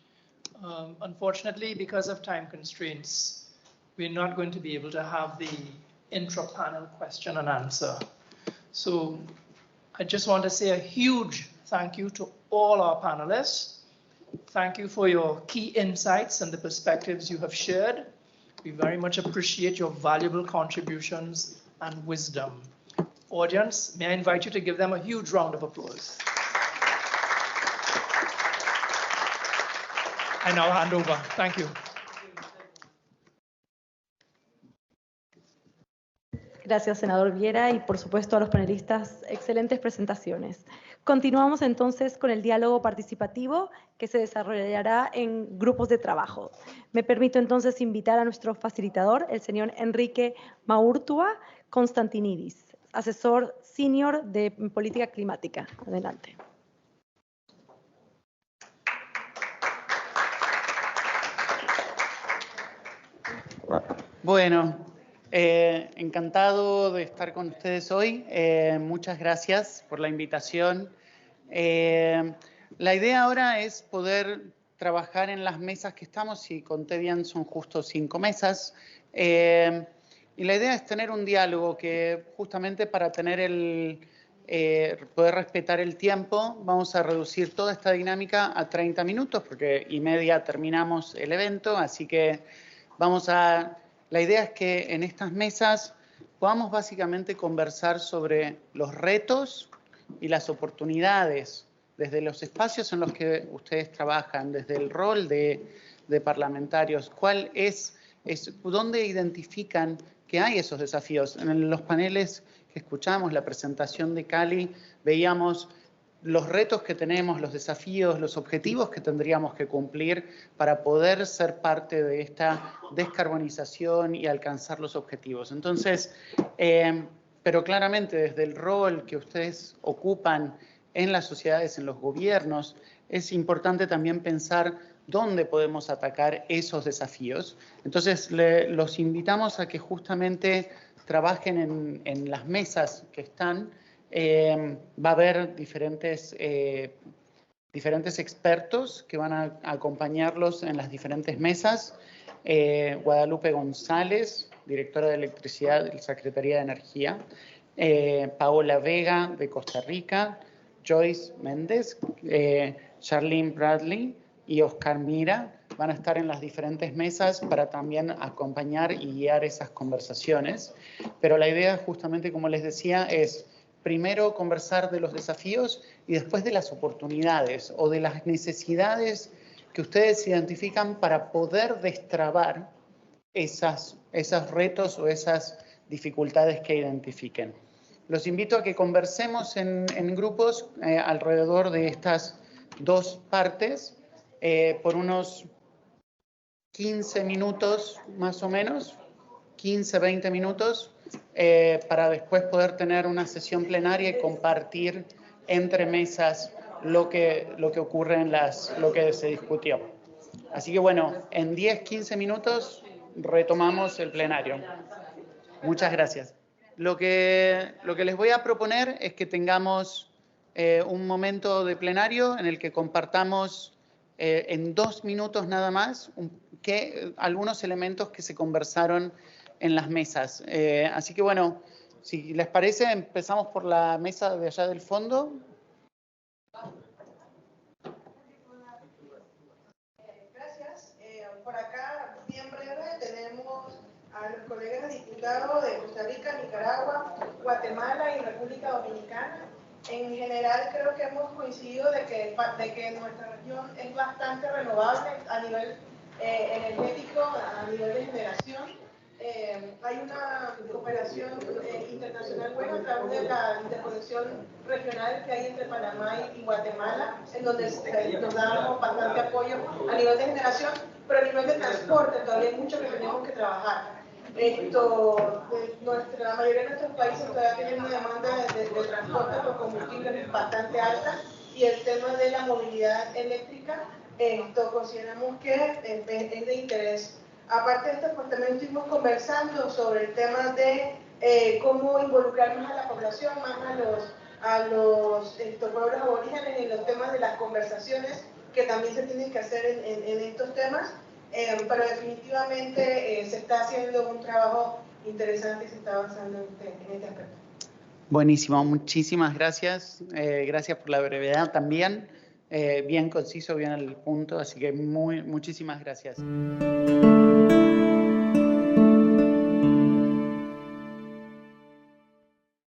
Unfortunately, because of time constraints, we're not going to be able to have the intra-panel question and answer. So I just want to say a huge thank you to all our panelists. Thank you for your key insights and the perspectives you have shared. We very much appreciate your valuable contributions and wisdom. Audience, may I invite you to give them a huge round of applause. I now hand over. Thank you. Gracias, senador Viera, y por supuesto a los panelistas, excelentes presentaciones. Continuamos entonces con el diálogo participativo que se desarrollará en grupos de trabajo. Me permito entonces invitar a nuestro facilitador, el señor Enrique Maurtua Constantinidis, asesor senior de política climática. Adelante. Bueno, encantado de estar con ustedes hoy. Muchas gracias por la invitación. La idea ahora es poder trabajar en las mesas que estamos. Si conté bien, son justo 5 mesas. Y la idea es tener un diálogo que justamente para tener poder respetar el tiempo, vamos a reducir toda esta dinámica a 30 minutos, porque y media terminamos el evento. Así que la idea es que en estas mesas podamos básicamente conversar sobre los retos y las oportunidades desde los espacios en los que ustedes trabajan, desde el rol de parlamentarios. ¿Dónde identifican que hay esos desafíos? En los paneles que escuchamos, la presentación de Cali, veíamos los retos que tenemos, los desafíos, los objetivos que tendríamos que cumplir para poder ser parte de esta descarbonización y alcanzar los objetivos. Entonces, pero claramente desde el rol que ustedes ocupan en las sociedades, en los gobiernos, es importante también pensar dónde podemos atacar esos desafíos. Entonces, los invitamos a que justamente trabajen en las mesas que están. Va a haber diferentes expertos que van a acompañarlos en las diferentes mesas. Guadalupe González, directora de Electricidad de la Secretaría de Energía. Paola Vega, de Costa Rica. Joyce Méndez, Charlene Bradley y Oscar Mira van a estar en las diferentes mesas para también acompañar y guiar esas conversaciones. Pero la idea, justamente como les decía, es primero conversar de los desafíos y después de las oportunidades o de las necesidades que ustedes identifican para poder destrabar esos retos o esas dificultades que identifiquen. Los invito a que conversemos en grupos alrededor de estas 2 partes por unos 15 minutos más o menos, 15, 20 minutos, para después poder tener una sesión plenaria y compartir entre mesas lo que ocurre lo que se discutió. Así que bueno, en 10, 15 minutos retomamos el plenario. Muchas gracias. Lo que les voy a proponer es que tengamos un momento de plenario en el que compartamos en 2 minutos nada más algunos elementos que se conversaron en las mesas. Así que bueno, si les parece, empezamos por la mesa de allá del fondo. Gracias. Por acá, bien breve, tenemos a los colegas diputados de Costa Rica, Nicaragua, Guatemala y República Dominicana. En general creo que hemos coincidido de que nuestra región es bastante renovable a nivel energético, a nivel de generación. Hay una cooperación internacional buena a través de la interconexión regional que hay entre Panamá y Guatemala, en donde nos damos bastante apoyo a nivel de generación, pero a nivel de transporte todavía hay mucho que tenemos que trabajar. La mayoría de nuestros países todavía tienen una demanda de transporte por combustibles bastante alta, y el tema de la movilidad eléctrica consideramos que es de interés. Aparte de esto, pues también estuvimos conversando sobre el tema de cómo involucrar más a la población, más a los pueblos aborígenes en los temas de las conversaciones que también se tienen que hacer en estos temas. Pero definitivamente se está haciendo un trabajo interesante y se está avanzando en este aspecto. Buenísimo, muchísimas gracias. Gracias por la brevedad también. Bien conciso, bien al punto, así que muchísimas gracias.